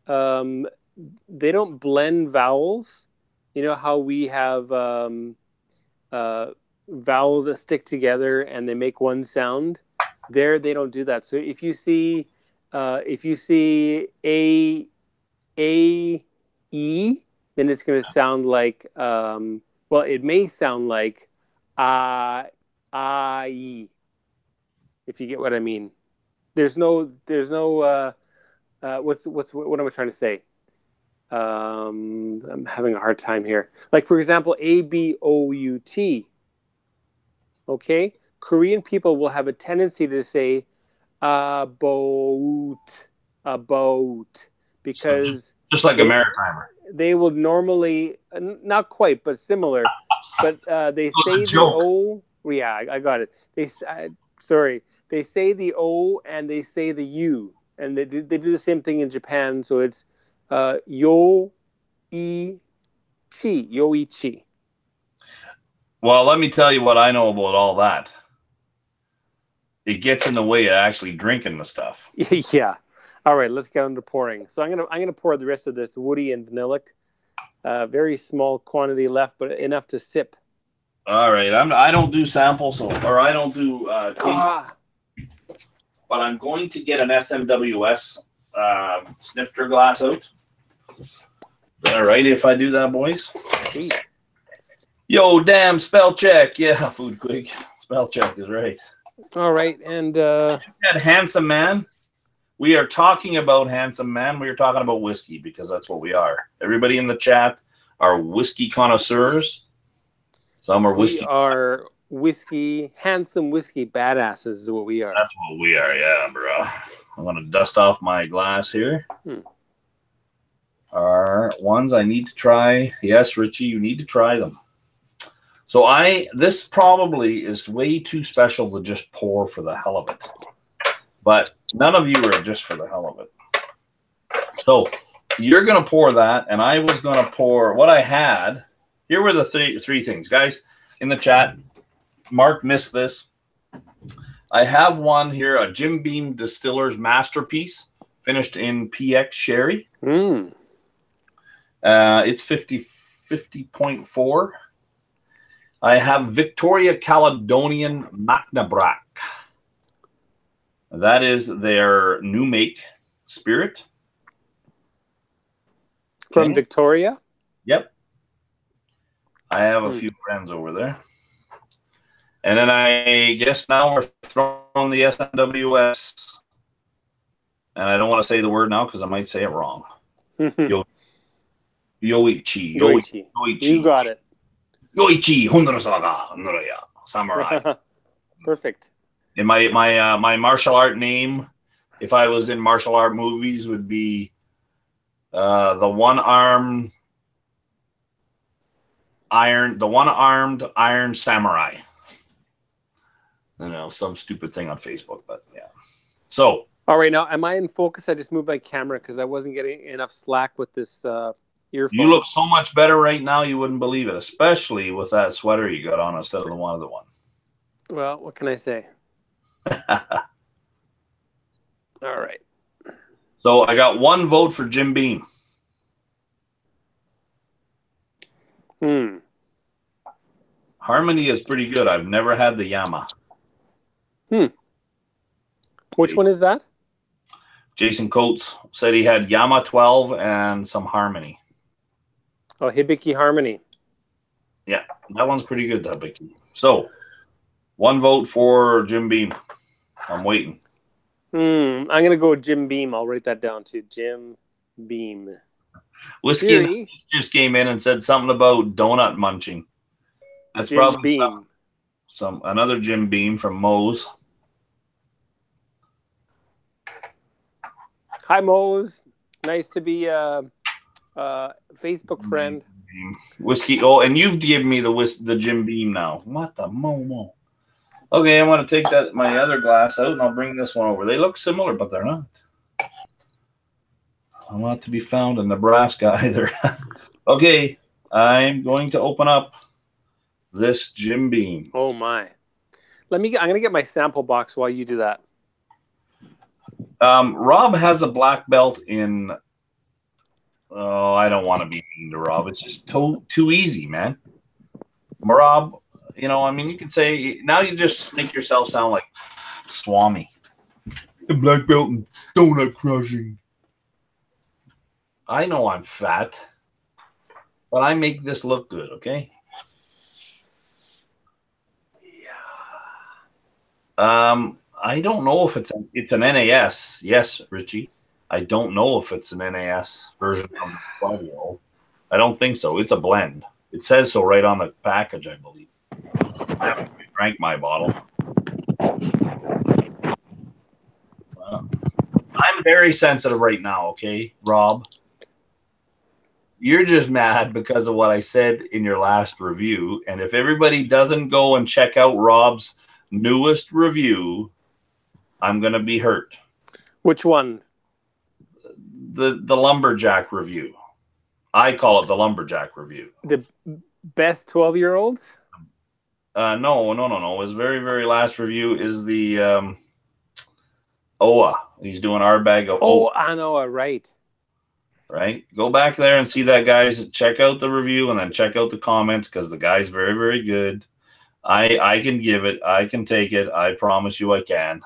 they don't blend vowels. You know how we have vowels that stick together and they make one sound? There, they don't do that. So if you see a e, then it's going to sound like it may sound like I, if you get what I mean. There's no what am I trying to say? I'm having a hard time here. Like, for example, ABOUT. Okay, Korean people will have a tendency to say about, because Just like a they Maritimer. they will normally, not quite, but similar, but they It's say a the joke. O. Yeah, I got it. Sorry, they say the O and they say the U, and they do the same thing in Japan. So it's yo i chi, yoichi. Well, let me tell you what I know about all that. It gets in the way of actually drinking the stuff. Yeah. All right, let's get on to pouring. So I'm gonna pour the rest of this woody and vanillic. Very small quantity left, but enough to sip. All right, I don't do samples, or I don't do taste, but I'm going to get an SMWS snifter glass out. Is that all right if I do that, boys? Please. Yo, damn, spell check. Yeah, food quick. Spell check is right. All right, and That handsome man. We are talking about handsome man. We are talking about whiskey because that's what we are. Everybody in the chat are whiskey connoisseurs. Some are whiskey. we are handsome whiskey badasses is what we are. That's what we are, yeah, bro. I'm gonna dust off my glass here. Are ones I need to try. Yes, Richie, you need to try them. So this probably is way too special to just pour for the hell of it. But none of you are just for the hell of it. So you're going to pour that, and I was going to pour what I had. Here were the three things. Guys, in the chat, Mark missed this. I have one here, a Jim Beam Distiller's Masterpiece, finished in PX Sherry. It's 50.4. I have Victoria Caledonian Macnabrac. That is their new make spirit. From Victoria? Yep. I have a few friends over there. And then I guess now we're throwing the SMWS. And I don't want to say the word now because I might say it wrong. Yoichi. Yoichi. You got it. Yoichi Hunrasaga Nuraya Samurai. Perfect. And my martial art name, if I was in martial art movies, would be the one-armed Iron Samurai. You know, some stupid thing on Facebook, but yeah. So. All right, now, am I in focus? I just moved my camera because I wasn't getting enough slack with this earphone. You look so much better right now, you wouldn't believe it, especially with that sweater you got on instead of the one other one. Well, what can I say? All right. So I got one vote for Jim Beam. Harmony is pretty good. I've never had the Yama. Which one is that? Jason Coates said he had Yama 12 and some Harmony. Oh, Hibiki Harmony. Yeah, that one's pretty good, Hibiki. So, one vote for Jim Beam. I'm waiting. I'm going to go with Jim Beam. I'll write that down too. Jim Beam. Whiskey just came in and said something about donut munching. That's Jim probably Beam. Another Jim Beam from Moe's. Hi, Mose. Nice to be a Facebook friend. Whiskey. Oh, and you've given me the Jim Beam now. What the mo? Okay, I'm going to take my other glass out, and I'll bring this one over. They look similar, but they're not. I'm not to be found in Nebraska either. Okay, I'm going to open up this Jim Beam. Oh my! I'm going to get my sample box while you do that. Rob has a black belt in. Oh, I don't want to be mean to Rob. It's just too easy, man. Rob, you know, I mean, you can say now you just make yourself sound like Swami. The black belt in donut crushing. I know I'm fat, but I make this look good, okay? Yeah. I don't know if it's an NAS. Yes, Richie. I don't know if it's an NAS version from the 12-year-old. I don't think so. It's a blend. It says so right on the package, I believe. I haven't drank my bottle. I'm very sensitive right now, okay, Rob? You're just mad because of what I said in your last review. And if everybody doesn't go and check out Rob's newest review, I'm going to be hurt. Which one? The Lumberjack review. I call it the Lumberjack review. The best 12-year-olds? No. His very, very last review is the OA. He's doing our bag of OA. I know, right. Right? Go back there and see that, guys. Check out the review and then check out the comments because the guy's very, very good. I can give it. I can take it. I promise you I can.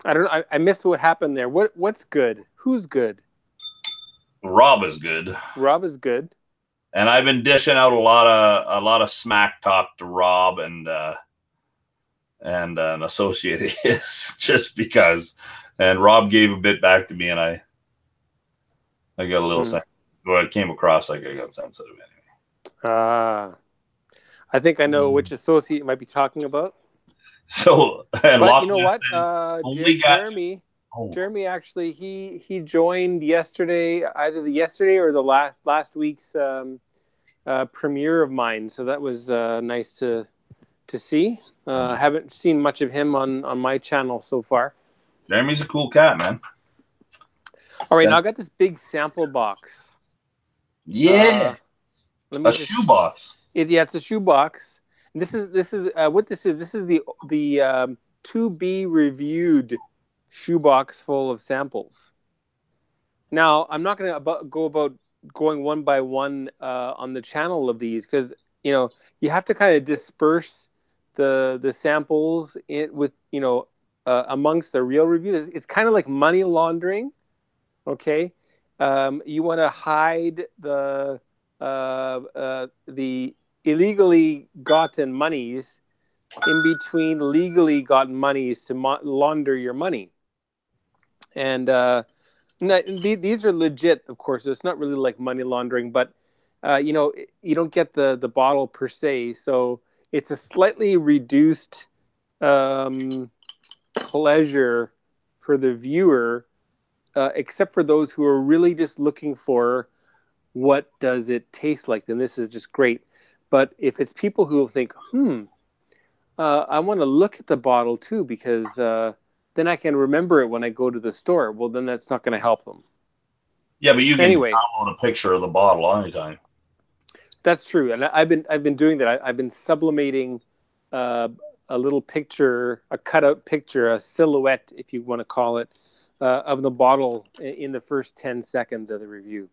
I don't know. I missed what happened there. What's good? Who's good? Rob is good. Rob is good. And I've been dishing out a lot of smack talk to Rob and an associate of his just because. And Rob gave a bit back to me, and I got a little sensitive. Well, it came across like I got sensitive anyway. I think I know which associate you might be talking about. So, and but you know what? Jeremy actually he joined yesterday, either yesterday or the last week's premiere of mine. So that was nice to see. I haven't seen much of him on my channel so far. Jeremy's a cool cat, man. All right, now I got this big sample box. Yeah, a shoe box. It's a shoe box. And this is what this is. This is the to be reviewed shoe box full of samples. Now I'm not going to go about going one by one on the channel of these because you have to kind of disperse the samples amongst the real reviews. It's kind of like money laundering. Okay, you want to hide the illegally gotten monies in between legally gotten monies to launder your money. And these are legit, of course. It's not really like money laundering, but you don't get the bottle per se, so it's a slightly reduced pleasure for the viewer. Except for those who are really just looking for what does it taste like, then this is just great. But if it's people who think, I want to look at the bottle too because then I can remember it when I go to the store. Well, then that's not going to help them. Yeah, but you can download a picture of the bottle anytime. That's true, and I've been doing that. I've been sublimating a little picture, a cutout picture, a silhouette, if you want to call it. Of the bottle in the first 10 seconds of the review.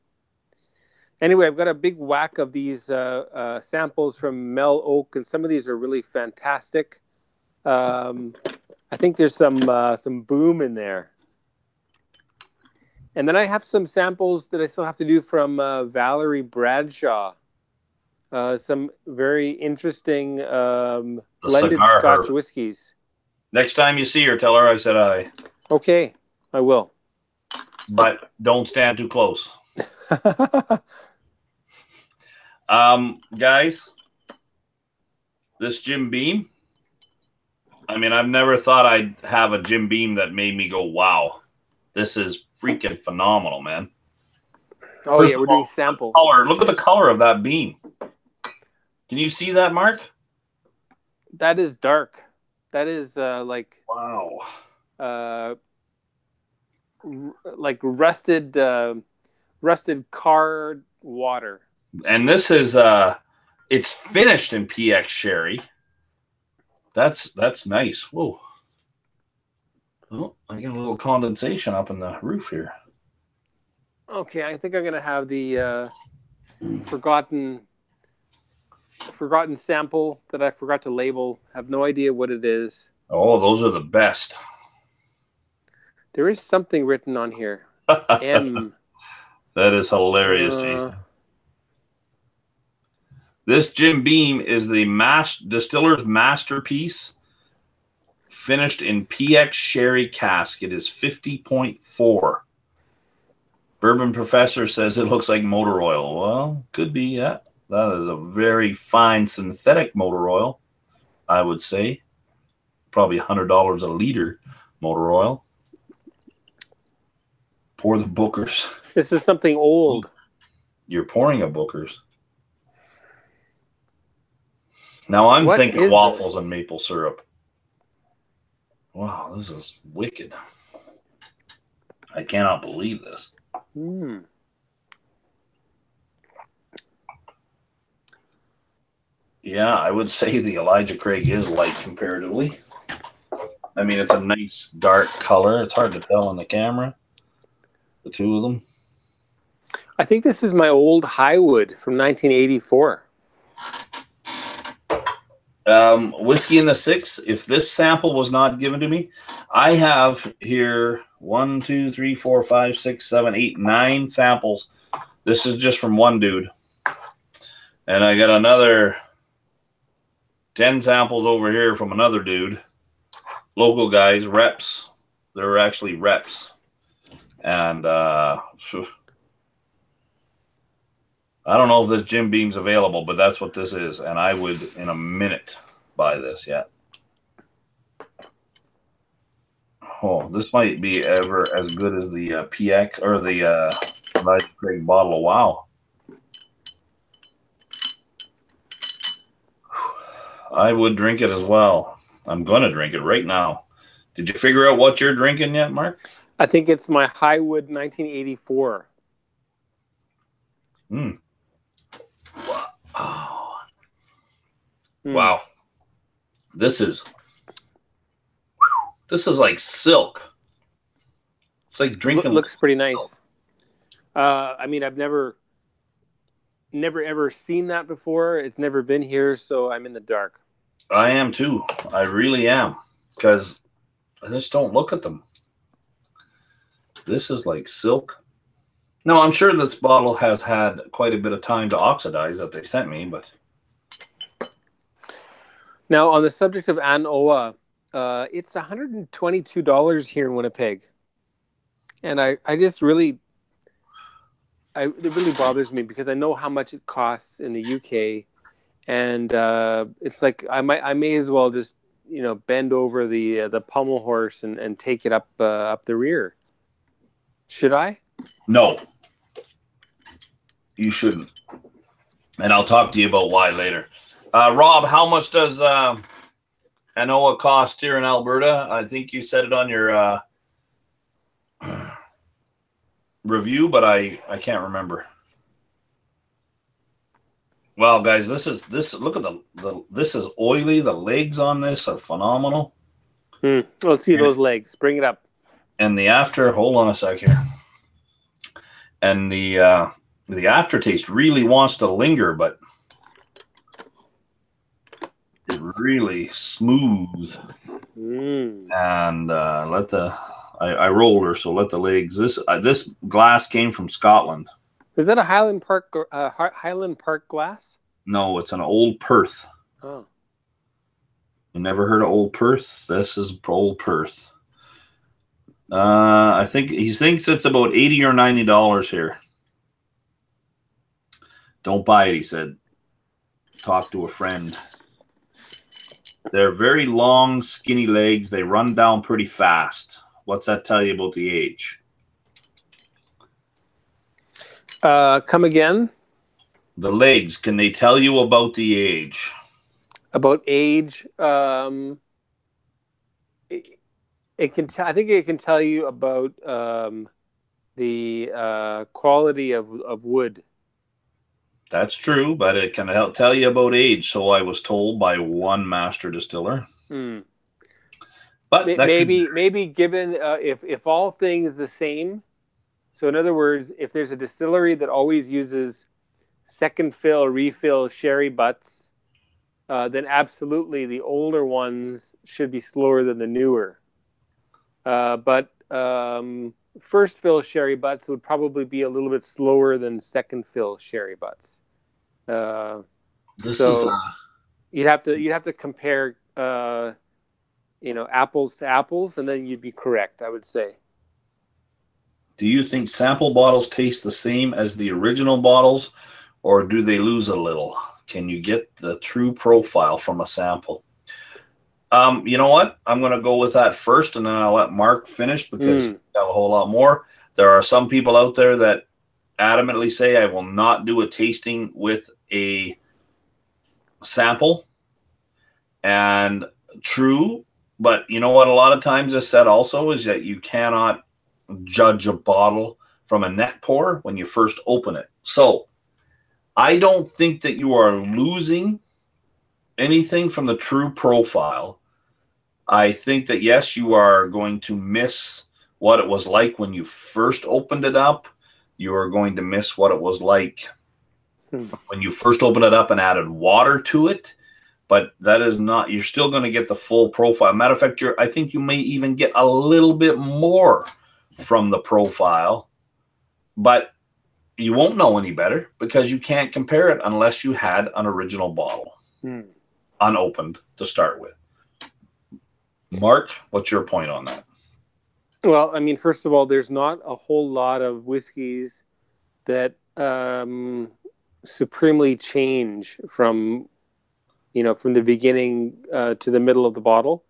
Anyway, I've got a big whack of these samples from Mel Oak, and some of these are really fantastic. I think there's some boom in there. And then I have some samples that I still have to do from Valerie Bradshaw. Some very interesting blended Scotch whiskeys. Next time you see her, tell her I said hi. Okay. I will. But don't stand too close. Guys, this Jim Beam, I mean, I've never thought I'd have a Jim Beam that made me go, wow, this is freaking phenomenal, man. Oh, First we're doing samples. Look at the color of that beam. Can you see that, Mark? That is dark. That is like... Wow. Like rusted car water. And this is it's finished in PX sherry. That's nice. Whoa. Oh, I got a little condensation up in the roof here. Okay, I think I'm gonna have the forgotten sample that I forgot to label. Have no idea what it is. Oh, those are the best. There is something written on here. M. That is hilarious, Jason. This Jim Beam is the distiller's masterpiece, finished in PX sherry cask. It is 50.4. Bourbon Professor says it looks like motor oil. Well, could be, yeah. That is a very fine synthetic motor oil, I would say. Probably $100 a liter motor oil. Pour the Bookers. This is something old. You're pouring a Bookers. Now I'm What thinking is waffles this? and maple syrup. Wow, this is wicked. I cannot believe this. Yeah, I would say the Elijah Craig is light comparatively. I mean, it's a nice dark color. It's hard to tell on the camera, the two of them. I think this is my old Highwood from 1984. Whiskey in the Six. If this sample was not given to me, I have here 1, 2, 3, 4, 5, 6, 7, 8, 9 samples. This is just from one dude. And I got another 10 samples over here from another dude. Local guys, reps. They're actually reps. And I don't know if this Jim Beam's available, but that's what this is. And I would, in a minute, buy this. Yeah. Oh, this might be ever as good as the PX or the Elijah Craig bottle of Wow. I would drink it as well. I'm going to drink it right now. Did you figure out what you're drinking yet, Mark? I think it's my Highwood 1984. Wow. This is like silk. It's like drinking. Looks pretty nice. I mean, I've never ever seen that before. It's never been here, so I'm in the dark. I am too. I really am, because I just don't look at them. This is like silk. No, I'm sure this bottle has had quite a bit of time to oxidize that they sent me, but. Now, on the subject of Anoa, it's $122 here in Winnipeg. And it really bothers me because I know how much it costs in the UK. And it's like I may as well just, bend over the pommel horse and take it up the rear. Should I? No. You shouldn't. And I'll talk to you about why later. Rob, how much does Anoa cost here in Alberta? I think you said it on your review, but I can't remember. Well, guys, this look at this is oily. The legs on this are phenomenal. Let's see those legs. Bring it up. And the after, hold on a sec here. And the aftertaste really wants to linger, but it's really smooth. And I rolled her, so let the legs. This glass came from Scotland. Is that a Highland Park glass? No, it's an Old Perth. Oh, you never heard of Old Perth? This is Old Perth. I think he thinks it's about $80 or $90 here. Don't buy it, he said. Talk to a friend. They're very long, skinny legs. They run down pretty fast. What's that tell you about the age? Come again? The legs, can they tell you about the age? About age? It can. I think it can tell you about the quality of wood. That's true, but it can help tell you about age. So I was told by one master distiller. But maybe given if all things the same. So in other words, if there's a distillery that always uses second fill, refill sherry butts, then absolutely the older ones should be slower than the newer. But first fill sherry butts would probably be a little bit slower than second fill sherry butts. You'd have to compare apples to apples, and then you'd be correct, I would say. Do you think sample bottles taste the same as the original bottles, or do they lose a little? Can you get the true profile from a sample? You know what? I'm going to go with that first, and then I'll let Mark finish because he's got a whole lot more. There are some people out there that adamantly say I will not do a tasting with a sample. And true, but you know what a lot of times is said also is that you cannot judge a bottle from a neck pour when you first open it. So I don't think that you are losing anything from the true profile. I think that, yes, you are going to miss what it was like when you first opened it up. You are going to miss what it was like when you first opened it up and added water to it. But that is not, you're still going to get the full profile. Matter of fact, I think you may even get a little bit more from the profile, but you won't know any better because you can't compare it unless you had an original bottle unopened to start with. Mark, what's your point on that? Well, I mean, first of all, there's not a whole lot of whiskeys that supremely change from the beginning to the middle of the bottle.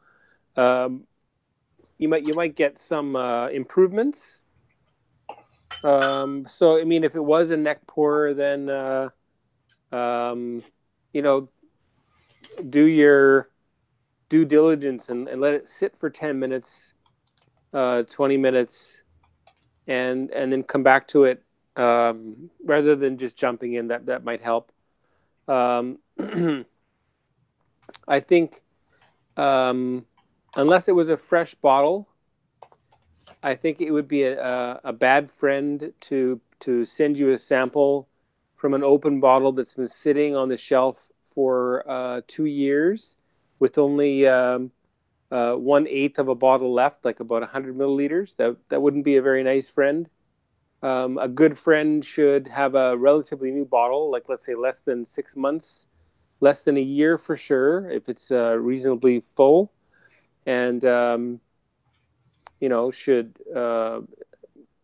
You might get some improvements. So, I mean, if it was a neck pour, then do your due diligence and let it sit for 10 minutes, 20 minutes, and then come back to it rather than just jumping in. That might help. I think unless it was a fresh bottle, I think it would be a bad friend to send you a sample from an open bottle that's been sitting on the shelf for 2 years with only 1/8 of a bottle left, like about 100 milliliters. That wouldn't be a very nice friend. A good friend should have a relatively new bottle, like let's say less than 6 months, less than a year for sure, if it's reasonably full, and should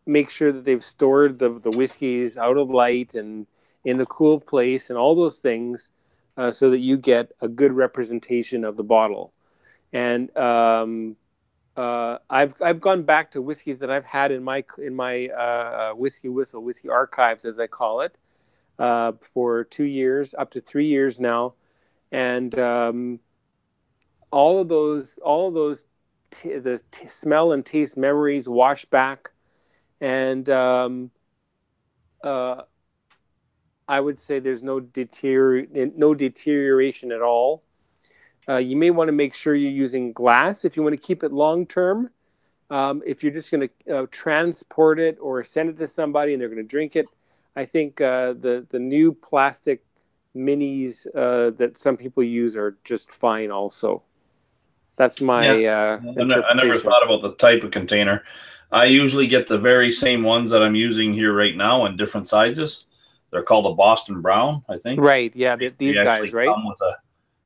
make sure that they've stored the whiskeys out of light and in a cool place and all those things, so that you get a good representation of the bottle. And I've gone back to whiskeys that I've had in my whiskey archives, as I call it, for 2 years, up to 3 years now, and all of those the smell and taste memories wash back, and I would say there's no deterioration at all. You may want to make sure you're using glass if you want to keep it long term. If you're just going to transport it or send it to somebody and they're going to drink it, I think the new plastic minis that some people use are just fine also. That's my interpretation. I never thought about the type of container. I usually get the very same ones that I'm using here right now in different sizes. They're called a Boston Brown, I think. Right, yeah, these guys, right?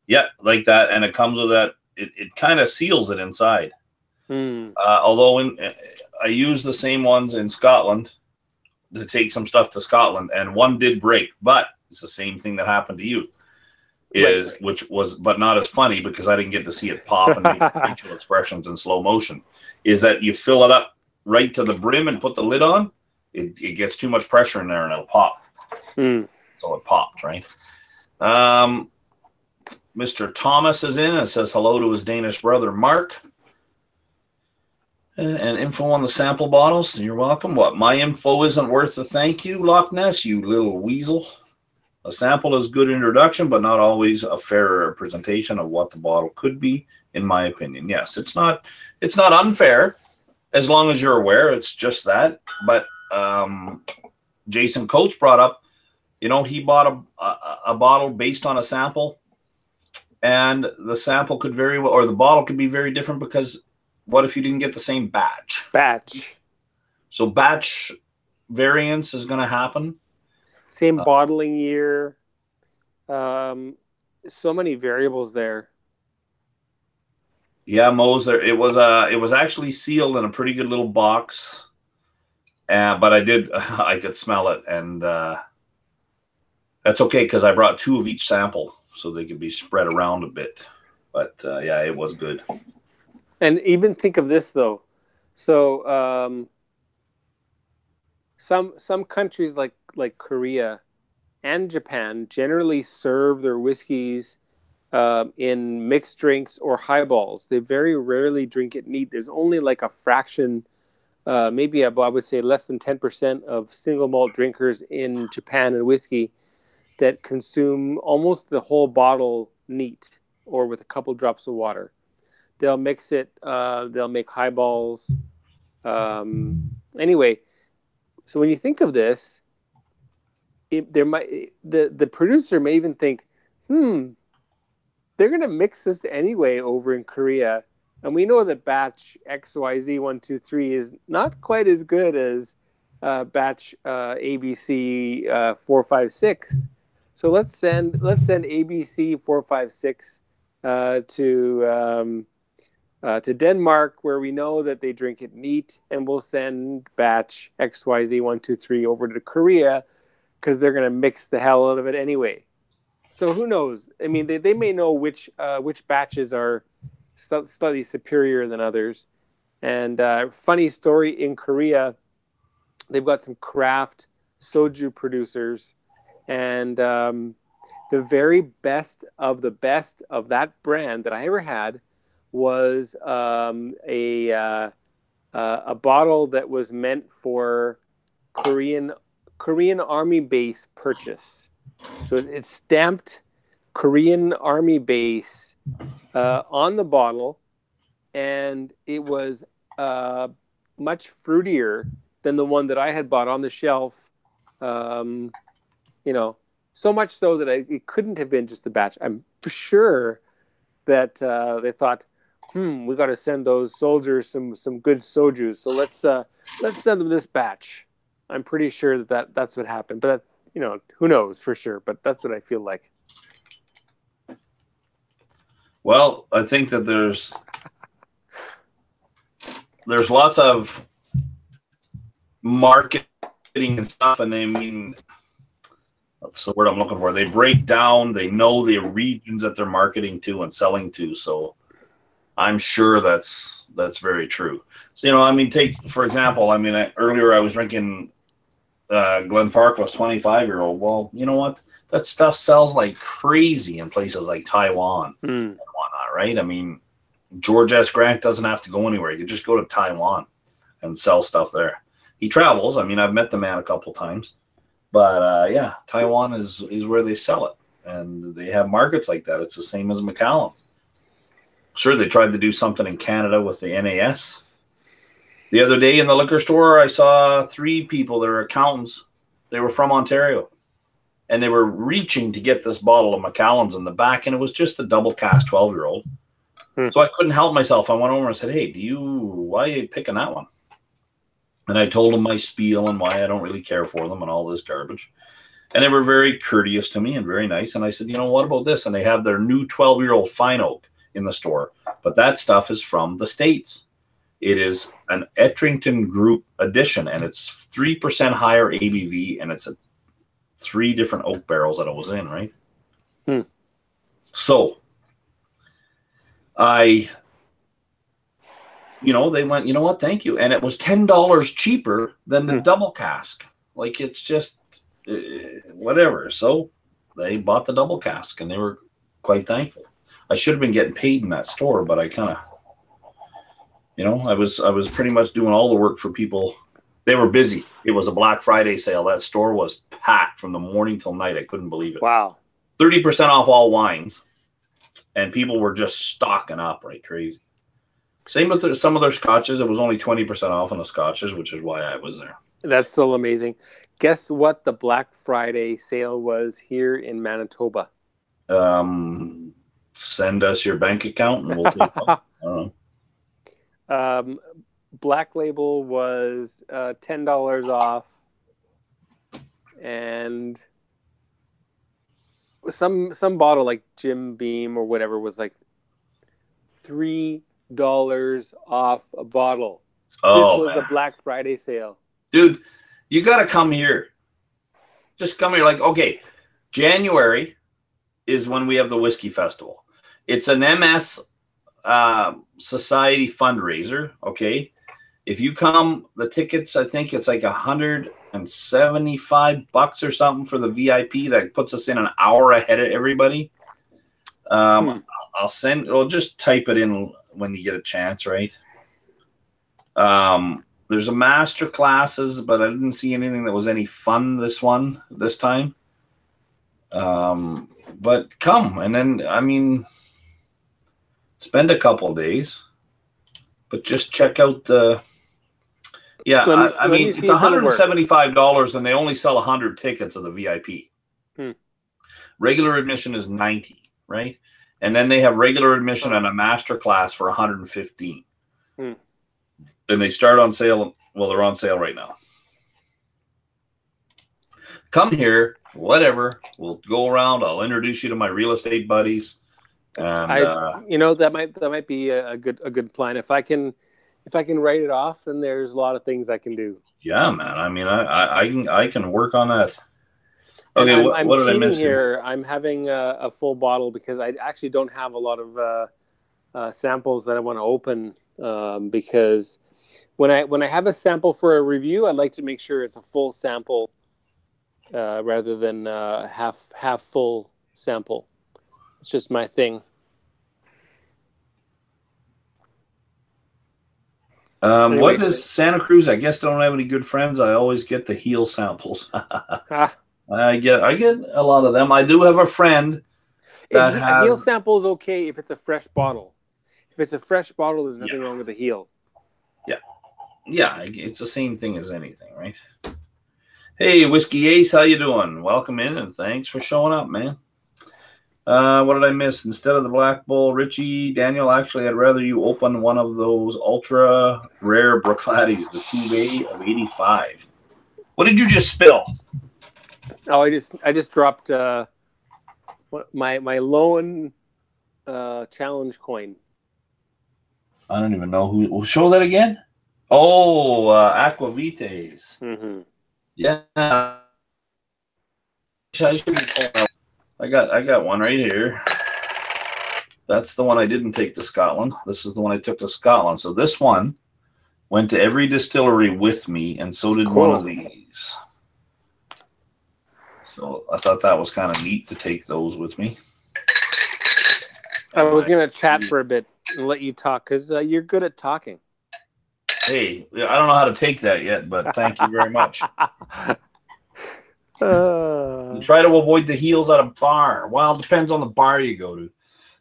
Yeah, like that, and it comes with that. It kind of seals it inside. Although I use the same ones in Scotland to take some stuff to Scotland, and one did break, but it's the same thing that happened to you. Which was, but not as funny because I didn't get to see it pop and make facial expressions in slow motion. Is that you fill it up right to the brim and put the lid on? It gets too much pressure in there and it'll pop. So it popped, right? Mr. Thomas is in and says hello to his Danish brother, Mark. And info on the sample bottles. You're welcome. What? My info isn't worth a thank you, Loch Ness, you little weasel. A sample is good introduction, but not always a fair representation of what the bottle could be, in my opinion. Yes, it's not unfair as long as you're aware. It's just that. But Jason Coates brought up, he bought a bottle based on a sample, and the sample could very well, or the bottle could be very different because what if you didn't get the same batch? So batch variance is going to happen. Same bottling year. So many variables there. Yeah, Moser. It was actually sealed in a pretty good little box, But I could smell it, and that's okay because I brought 2 of each sample so they could be spread around a bit. But yeah, it was good. And even think of this though. So some countries like Korea and Japan generally serve their whiskeys in mixed drinks or highballs. They very rarely drink it neat. There's only like a fraction, maybe I would say less than 10% of single malt drinkers in Japan and whiskey that consume almost the whole bottle neat or with a couple drops of water. They'll mix it. They'll make highballs. Anyway, so when you think of this, the producer may even think, they're going to mix this anyway over in Korea. And we know that batch XYZ123 is not quite as good as batch ABC 456. So let's send ABC 456 to Denmark, where we know that they drink it neat, and we'll send batch XYZ123 over to Korea because they're going to mix the hell out of it anyway. So who knows? I mean, they may know which batches are slightly superior than others. And funny story, in Korea, they've got some craft soju producers, and the very best of that brand that I ever had was a bottle that was meant for Korean Army base purchase. So it's stamped Korean Army base on the bottle, and it was much fruitier than the one that I had bought on the shelf. So much so that it couldn't have been just a batch. I'm sure that they thought, we got to send those soldiers some good soju. So let's send them this batch. I'm pretty sure that's what happened, but who knows for sure? But that's what I feel like. Well, I think that there's lots of marketing and stuff, and I mean, that's the word I'm looking for. They break down. They know the regions that they're marketing to and selling to. So I'm sure that's very true. So I mean, take for example. I mean, earlier I was drinking Glenfarclas 25-year-old. Well, you know what? That stuff sells like crazy in places like Taiwan and whatnot, right? I mean, George S. Grant doesn't have to go anywhere. He could just go to Taiwan and sell stuff there. He travels. I mean, I've met the man a couple times. But yeah, Taiwan is where they sell it. And they have markets like that. It's the same as Macallan's. Sure, they tried to do something in Canada with the NAS. The other day in the liquor store, I saw 3 people that are accountants. They were from Ontario. And they were reaching to get this bottle of Macallan's in the back, and it was just a double cast 12-year-old. So I couldn't help myself. I went over and said, hey, why are you picking that one? And I told them my spiel and why I don't really care for them and all this garbage. And they were very courteous to me and very nice. And I said, what about this? And they have their new 12-year-old Fine Oak in the store. But that stuff is from the States. It is an Etrington Group edition, and it's 3% higher ABV, and it's 3 different oak barrels that it was in, right? So they went, you know what, thank you. And it was $10 cheaper than the double cask. Like, it's just whatever. So they bought the double cask, and they were quite thankful. I should have been getting paid in that store, but I kind of, I was pretty much doing all the work for people. They were busy. It was a Black Friday sale. That store was packed from the morning till night. I couldn't believe it. Wow. 30% off all wines. And people were just stocking up like crazy. Same with some of their scotches. It was only 20% off on the scotches, which is why I was there. That's so amazing. Guess what the Black Friday sale was here in Manitoba? Send us your bank account and we'll take it. I don't know. Black Label was $10 off, and some bottle like Jim Beam or whatever was like $3 off a bottle. Oh, this was the Black Friday sale. Dude, you got to come here. Just come here. Like, okay, January is when we have the Whiskey Festival. It's an MS Society fundraiser, okay? If you come, the tickets, I think it's like $175 or something for the VIP. That puts us in an hour ahead of everybody. I'll just type it in when you get a chance, right? There's a master classes, but I didn't see anything that was any fun this time. But come, and then, I mean, spend a couple of days, but just check out the, I mean, it's $175 and they only sell 100 tickets of the VIP. Regular admission is $90, right? And then they have regular admission and a master class for $115. And they start on sale. Well, they're on sale right now. Come here, whatever. We'll go around. I'll introduce you to my real estate buddies. And that might be a good plan. If I can write it off, then there's a lot of things I can do. Yeah, man. I mean, I can work on that. Okay, I'm what did I miss here? I'm having a full bottle because I actually don't have a lot of samples that I want to open because when I have a sample for a review, I like to make sure it's a full sample rather than half full sample. It's just my thing. What is Santa Cruz? I guess I don't have any good friends. I always get the heel samples. I get a lot of them. I do have a friend that has... A heel sample is okay if it's a fresh bottle. If it's a fresh bottle, there's nothing wrong with the heel. Yeah, it's the same thing as anything, right? Hey, Whiskey Ace, how you doing? Welcome in, and thanks for showing up, man. What did I miss? Instead of the Black Bull, Richie, Daniel, actually, I'd rather you open one of those ultra rare Bruichladdich, the Cuvée of 85. What did you just spill? Oh, I just dropped my lone challenge coin. I don't even know who. Show that again. Oh, Aquavites. Yeah. I got one right here. That's the one I didn't take to Scotland. This is the one I took to Scotland. So this one went to every distillery with me, and so did one of these. So I thought that was kind of neat to take those with me. I was going to chat for a bit and let you talk because you're good at talking. Hey, I don't know how to take that yet, but thank you very much. You try to avoid the heels at a bar. Well, it depends on the bar you go to.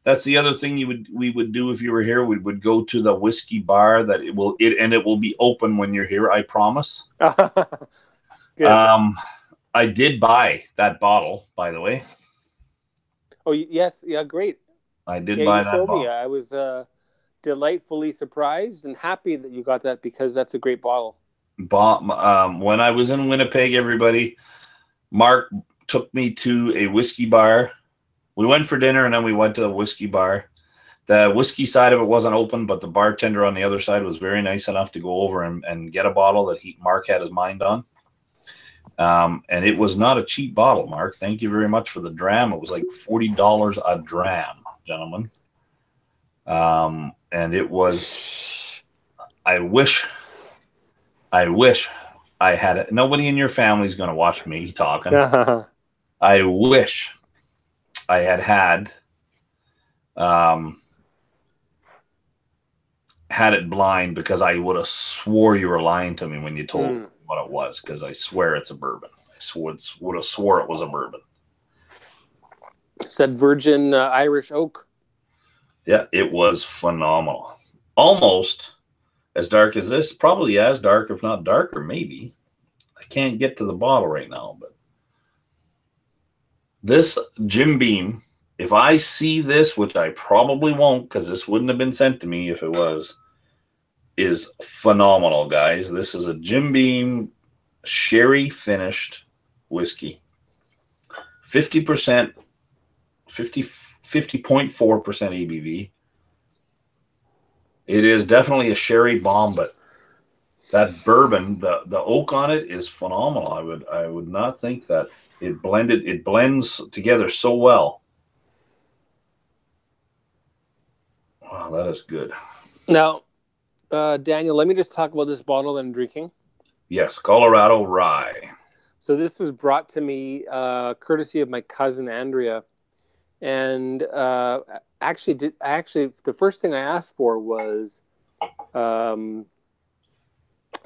That's the other thing we would do if you were here. We would go to the whiskey bar that it will be open when you're here. I promise. Good. I did buy that bottle, by the way. Oh yes, yeah, great. I did buy that bottle. I was delightfully surprised and happy that you got that because that's a great bottle. When I was in Winnipeg, everybody, Mark took me to a whiskey bar. We went for dinner and then we went to a whiskey bar. The whiskey side of it wasn't open, but the bartender on the other side was very nice enough to go over and get a bottle that Mark had his mind on. And it was not a cheap bottle, Mark. Thank you very much for the dram. It was like $40 a dram, gentlemen. And it was, I wish I had it. Nobody in your family is going to watch me talking. I wish I had it blind because I would have swore you were lying to me when you told me what it was, because I swear it's a bourbon. I would have swore it was a bourbon. It's that virgin Irish oak. Yeah, it was phenomenal. Almost as dark as this. Probably as dark, if not darker, maybe. I can't get to the bottle right now, but this Jim Beam, if I see this, which I probably won't because this wouldn't have been sent to me if it was, is phenomenal, guys. This is a Jim Beam sherry finished whiskey. 50%, 50.4% ABV. It is definitely a sherry bomb, but That bourbon, the oak on it is phenomenal. I would not think that it blends together so well. Wow, that is good. Now, Daniel, let me just talk about this bottle that I'm drinking. Yes, Colorado Rye. So this was brought to me courtesy of my cousin Andrea, and actually, the first thing I asked for was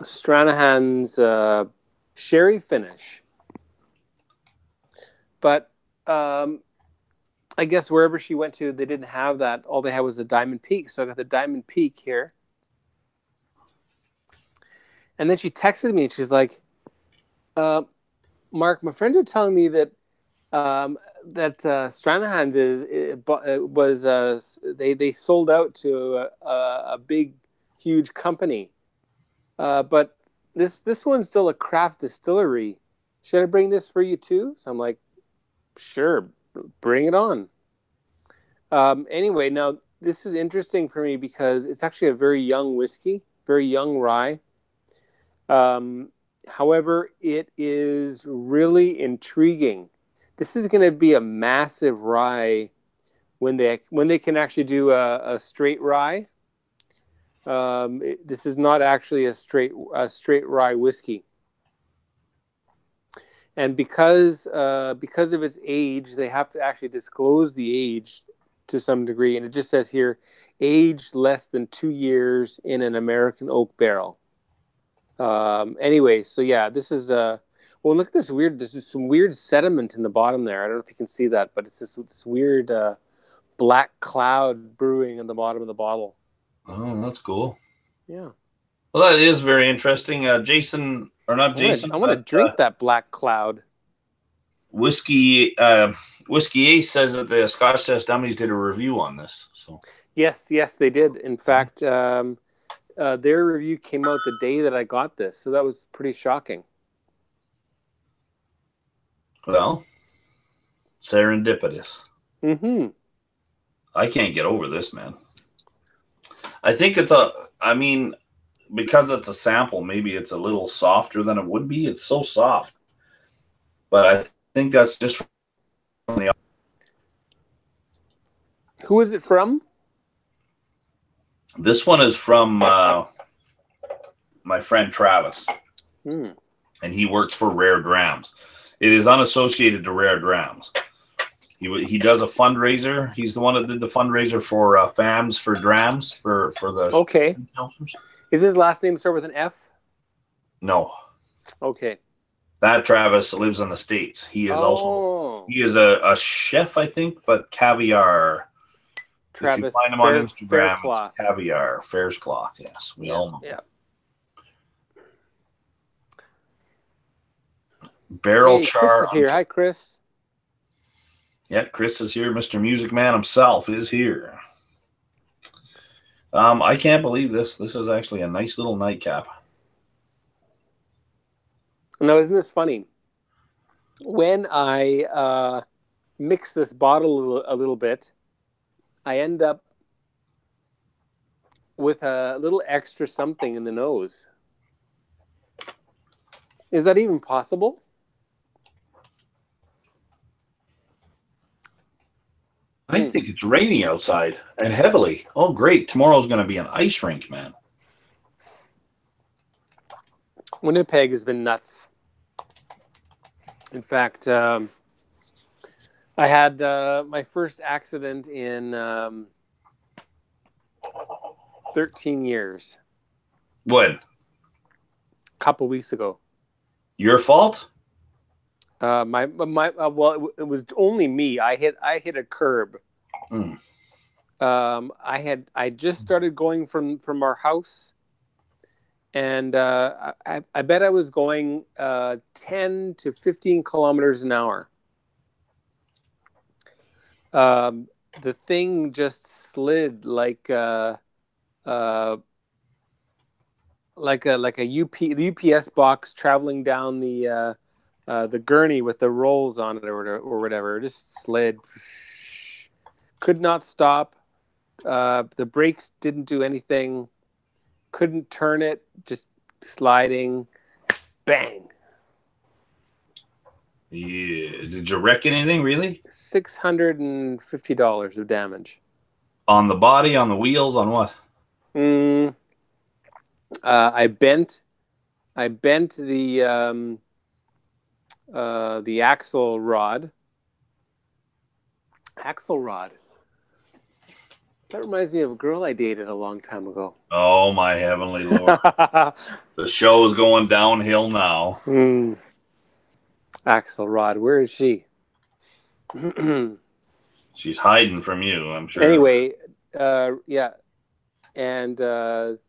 Stranahan's sherry finish, but I guess wherever she went to, they didn't have that. All they had was the Diamond Peak, so I got the Diamond Peak here. And then she texted me, and she's like, Mark, my friends are telling me that Stranahan's they sold out to a big, huge company, but this one's still a craft distillery. Should I bring this for you too? So I'm like, sure, bring it on. Anyway, now this is interesting for me because it's actually a very young whiskey, very young rye. However, it is really intriguing. This is going to be a massive rye when they can actually do a straight rye. This is not actually a straight rye whiskey, and because of its age, they have to actually disclose the age to some degree, and it just says here, aged less than 2 years in an American oak barrel. Anyway, so yeah, this is well, look at this weird. There's some weird sediment in the bottom there. I don't know if you can see that, but it's this weird black cloud brewing in the bottom of the bottle. Oh, that's cool. Yeah. Well, that is very interesting. Jason, or not Jason? I want to drink that black cloud. Whiskey Ace says that the Scotch Test Dummies did a review on this. So yes, they did. In fact, their review came out the day that I got this, so that was pretty shocking. Well, serendipitous. Mm-hmm. I can't get over this, man. I think because it's a sample, maybe it's a little softer than it would be. It's so soft. But I think that's just from the... Who is it from? This one is from my friend Travis. And he works for Rare Drams. It is unassociated to Rare Drams. He does a fundraiser. He's the one that did the fundraiser for FAMS for Drams for the... Okay. Is his last name start with an F? No. Okay. That Travis lives in the States. He is he is a chef, I think, but caviar. Travis, if you find him on Instagram, it's caviar, Fair's Cloth. Yes, we all know. Yeah. Barrel char. Chris is here. Hi, Chris. Yeah, Chris is here. Mr. Music Man himself is here. I can't believe this. This is actually a nice little nightcap. No, isn't this funny? When I mix this bottle a little bit, I end up with a little extra something in the nose. Is that even possible? I think it's raining outside and heavily. Oh, great. Tomorrow's going to be an ice rink, man. Winnipeg has been nuts. In fact, I had my first accident in 13 years. When? A couple weeks ago. Your fault? Well, it was only me. I hit a curb. I just started going from our house, and I bet I was going 10 to 15 kilometers an hour. The thing just slid like a the UPS box traveling down the gurney with the rolls on it or whatever. It just slid. Could not stop. The brakes didn't do anything. Couldn't turn it. Just sliding, bang. Yeah. Did you wreck anything, really? $650 of damage. On the body, on the wheels, on what? I bent the axle rod. Axle rod. That reminds me of a girl I dated a long time ago. Oh, my heavenly Lord. The show is going downhill now. Axelrod, where is she? She's hiding from you, I'm sure. Anyway, yeah. And then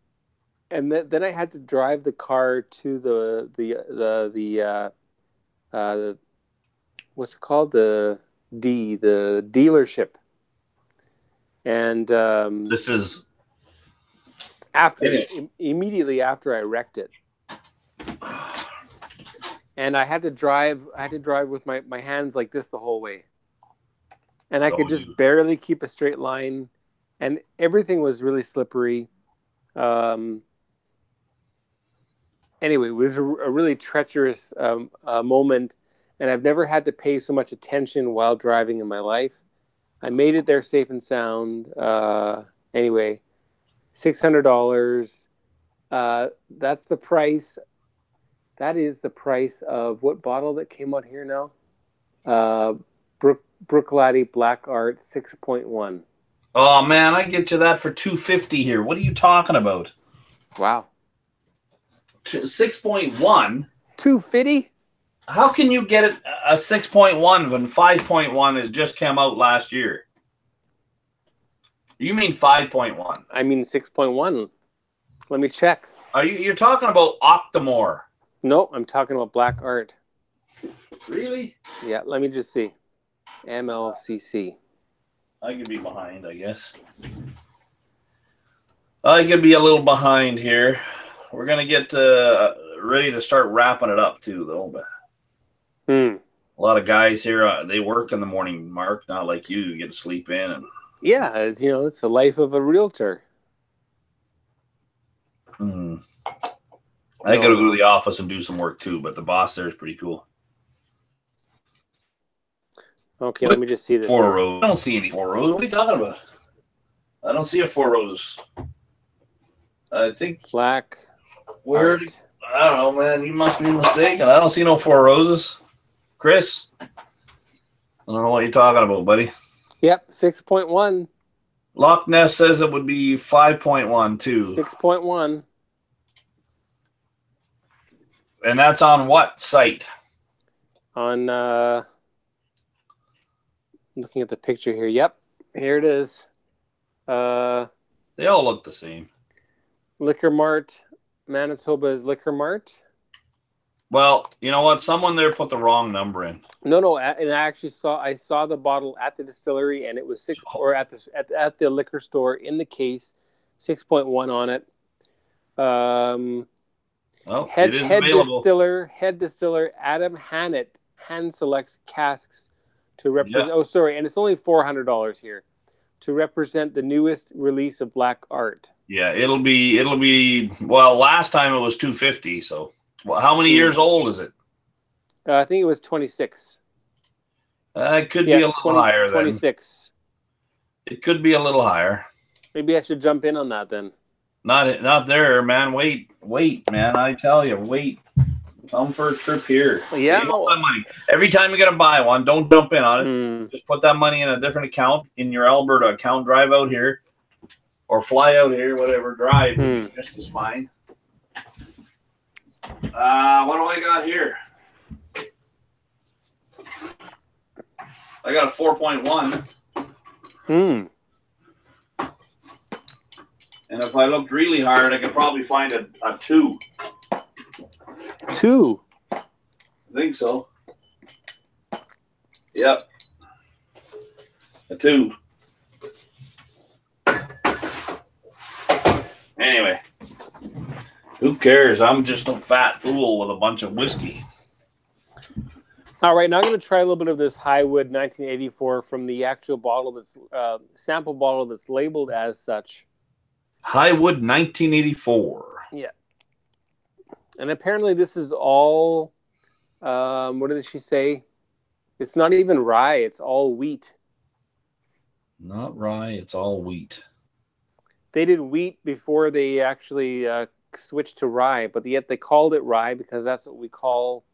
I had to drive the car to the what's it called? The dealership. And this is immediately after I wrecked it. And I had to drive with my hands like this the whole way. And I could just barely keep a straight line, and everything was really slippery. Anyway, it was a really treacherous moment, and I've never had to pay so much attention while driving in my life. I made it there safe and sound. Anyway, $600. That's the price. That is the price of what bottle that came out here now? Bruichladdich Black Art 6.1. Oh man, I get you that for $250 here. What are you talking about? Wow. 6.1. $250? How can you get it a 6.1 when 5.1 has just come out last year? You mean 5.1? I mean 6.1. Let me check. You're talking about Octomore? No, I'm talking about Black Art. Really? Yeah, let me just see. MLCC. I could be behind, I guess. I could be a little behind here. We're going to get ready to start wrapping it up, too, though. But a lot of guys here, they work in the morning, Mark, not like you get to sleep in. And yeah, it's the life of a realtor. I got to go to the office and do some work, too, but the boss there is pretty cool. Okay, let me just see this. Four Roses. I don't see any Four Roses. What are you talking about? I don't see a Four Roses. I think Black. Where? I don't know, man. You must be mistaken. I don't see no Four Roses. Chris? I don't know what you're talking about, buddy. Yep, 6.1. Loch Ness says it would be 5.1, too. 6.1. And that's on what site? On, looking at the picture here. Yep, here it is. They all look the same. Liquor Mart. Manitoba's Liquor Mart. Well, you know what? Someone there put the wrong number in. No, and I saw the bottle at the distillery, and it was at the liquor store in the case, 6.1 on it. It is available. Head distiller Adam Hannett hand selects casks to represent. Yeah. Oh, sorry, and it's only $400 here to represent the newest release of Black Art. Yeah, it'll be. Well, last time it was $250. So, how many years old is it? I think it was 26. It could be a little higher. 26. Then. It could be a little higher. Maybe I should jump in on that then. Not there, man. Wait, man. I tell you, wait. Come for a trip here. Yeah. Save all that money. Every time you're gonna buy one, don't jump in on it. Just put that money in a different account in your Alberta account. Drive out here, or fly out here. Whatever. Drive. Just as fine. What do I got here? I got a 4.1. And if I looked really hard, I could probably find a 2. 2? I think so. Yep. A 2. Anyway. Who cares? I'm just a fat fool with a bunch of whiskey. All right, now I'm going to try a little bit of this Highwood 1984 from the actual bottle that's sample bottle that's labeled as such. Highwood 1984. Yeah. And apparently this is all, what did she say? It's not even rye. It's all wheat. Not rye. It's all wheat. They did wheat before they actually switched to rye, but yet they called it rye because that's what we call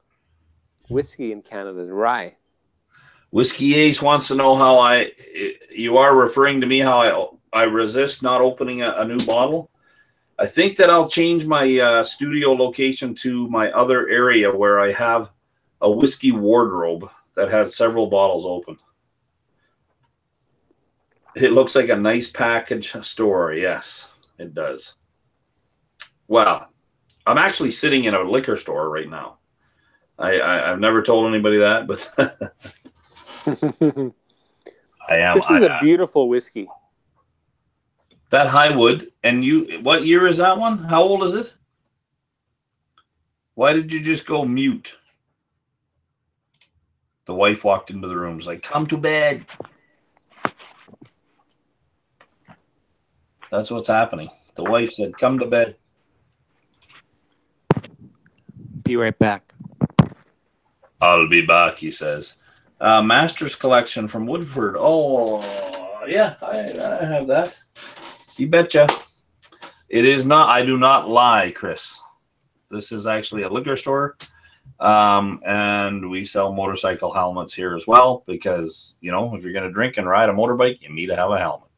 whiskey in Canada, rye. Whiskey Ace wants to know how you are referring to me how I resist not opening a new bottle. I think that I'll change my studio location to my other area where I have a whiskey wardrobe that has several bottles open. It looks like a nice package store. Yes, it does. Well, I'm actually sitting in a liquor store right now. I've never told anybody that, but I am. This is a beautiful whiskey. That Highwood. And what year is that one? How old is it? Why did you just go mute? The wife walked into the room. Was like, come to bed. That's what's happening. The wife said, come to bed. Be right back. I'll be back, he says. Master's Collection from Woodford. Oh, yeah, I have that. You betcha. It is not. I do not lie, Chris. This is actually a liquor store. And we sell motorcycle helmets here as well because, if you're going to drink and ride a motorbike, you need to have a helmet.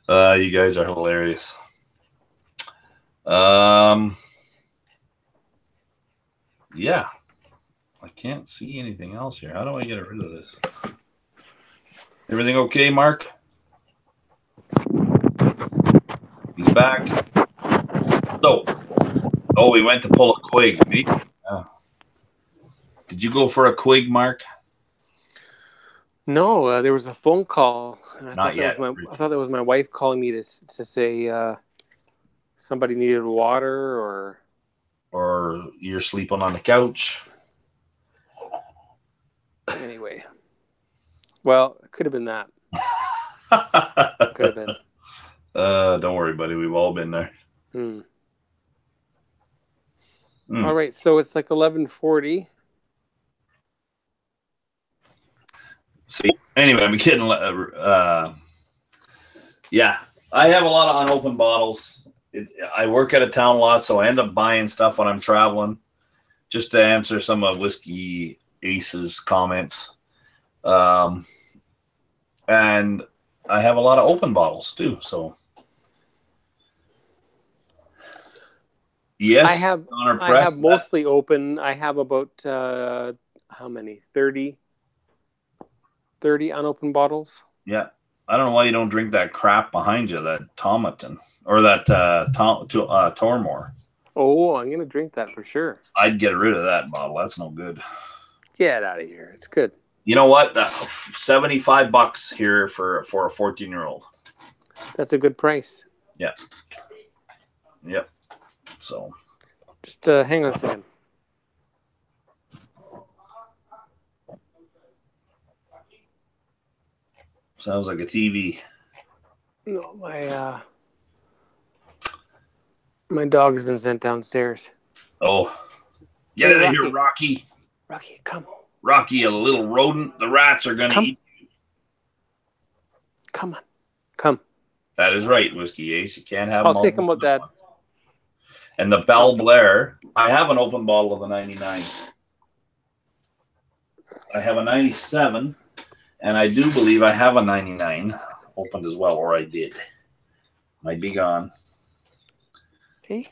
You guys are hilarious. Yeah. I can't see anything else here. How do I get rid of this? Everything okay, Mark? He's back. So, we went to pull a quig. Did you go for a quig, Mark? No, there was a phone call. Not yet. I thought that was my wife calling me to say somebody needed water or you're sleeping on the couch. Anyway. Well, it could have been that. Could have been. Don't worry, buddy. We've all been there. All right, so it's like 11:40. See, anyway, I'm kidding. Yeah, I have a lot of unopened bottles. I work at a town lot, so I end up buying stuff when I'm traveling. Just to answer some of Whiskey Ace's comments. And I have a lot of open bottles too. So, yes, I have mostly open. I have about how many? 30 unopened bottles. Yeah, I don't know why you don't drink that crap behind you, that Tomatin or that Tormore. Oh, I'm gonna drink that for sure. I'd get rid of that bottle. That's no good. Get out of here. It's good. You know what? $75 here for a 14-year-old. That's a good price. Yeah. Yep. So. Just hang on a second. Sounds like a TV. No, my dog's been sent downstairs. Oh. Get out of here, Rocky. Rocky, come. Rocky, a little rodent. The rats are going to eat you. Come on. Come. That is right, Whiskey Ace. You can't have I'll take him with that. And the Belle Blair, I have an open bottle of the 99. I have a 97, and I do believe I have a 99 opened as well, or I did. Might be gone. Okay.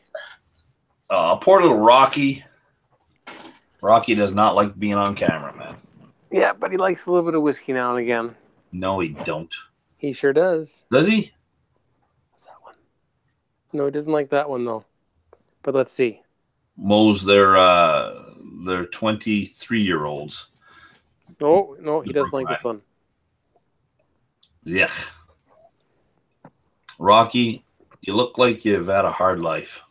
Poor little Rocky. Rocky does not like being on camera, man. Yeah, but he likes a little bit of whiskey now and again. No, he don't. He sure does. Does he? What's that one? No, he doesn't like that one, though. But let's see. Mo's they're 23-year-olds. Oh, no, he doesn't like this one. Yeah. Rocky, you look like you've had a hard life.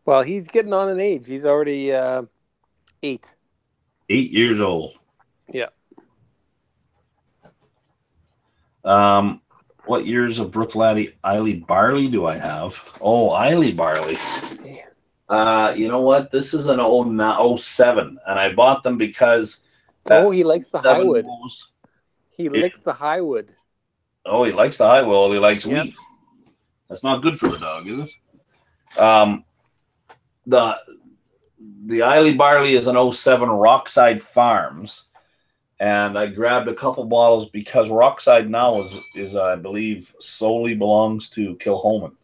Well, he's getting on in age. He's already 8. 8 years old. Yeah. What years of Brookline Eiley barley do I have? Oh, Eiley barley. You know what? This is an 07, and I bought them because. He likes the Highwood. He licks the Highwood. Oh, he likes the Highwood. He likes wheat. That's not good for the dog, is it? The Eiley barley is an 07 Rockside Farms. And I grabbed a couple bottles because Rockside now is I believe solely belongs to Kilhoman.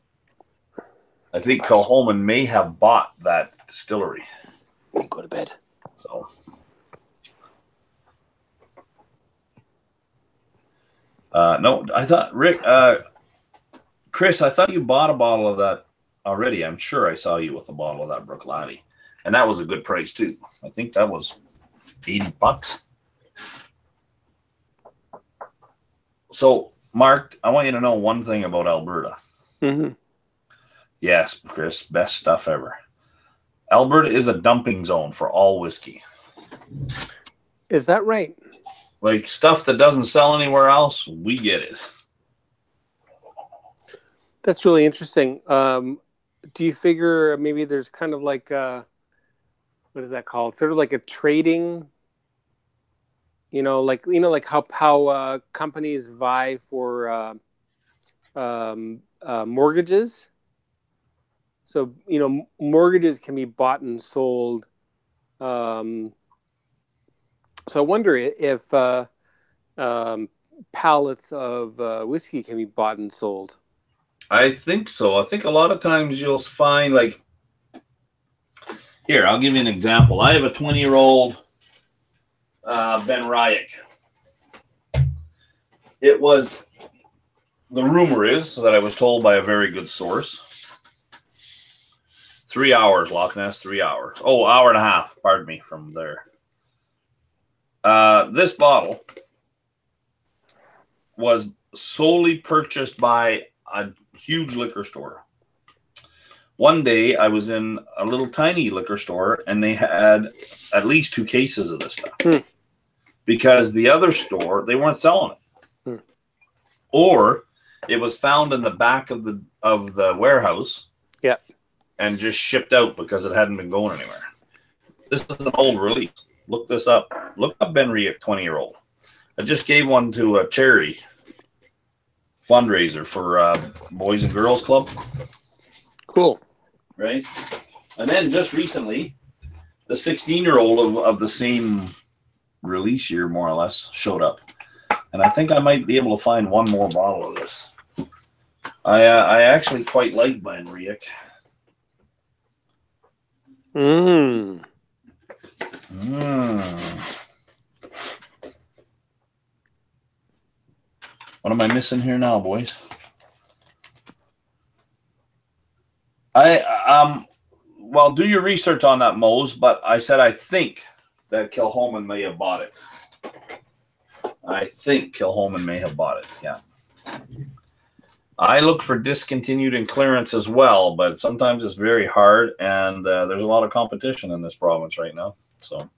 I think Kilhoman may have bought that distillery. Go to bed. So, no, I thought Rick, Chris, I thought you bought a bottle of that already. I'm sure I saw you with a bottle of that Brookline, and that was a good price too. I think that was $80. So, Mark, I want you to know one thing about Alberta. Mm-hmm. Yes, Chris, best stuff ever. Alberta is a dumping zone for all whiskey. Is that right? Like stuff that doesn't sell anywhere else, we get it. That's really interesting. Do you figure maybe there's kind of like what is that called? Sort of like a trading. Like how companies vie for mortgages. So mortgages can be bought and sold. So I wonder if pallets of whiskey can be bought and sold. I think so. I think a lot of times you'll find like here. I'll give you an example. I have a 20-year-old. Ben Ryack. It was, the rumor is that I was told by a very good source. 3 hours, Loch Ness, 3 hours. Oh, hour and a half, pardon me, from there. This bottle was solely purchased by a huge liquor store. One day I was in a little tiny liquor store and they had at least 2 cases of this stuff. Because the other store, they weren't selling it. Or it was found in the back of the warehouse. Yeah. And just shipped out because it hadn't been going anywhere. This is an old release. Look this up. Look up Ben Ryack, 20-year-old. I just gave one to a charity fundraiser for Boys and Girls Club. Cool. Right? And then just recently, the 16-year-old of the same release year, more or less, showed up. And I think I might be able to find one more bottle of this. I actually quite like Ben Ryack. What am I missing here now, boys? Well, do your research on that, Mose, but I said I think that Kilhoman may have bought it. I think Kilhoman may have bought it, yeah. I look for discontinued and clearance as well, but sometimes it's very hard, and there's a lot of competition in this province right now. So,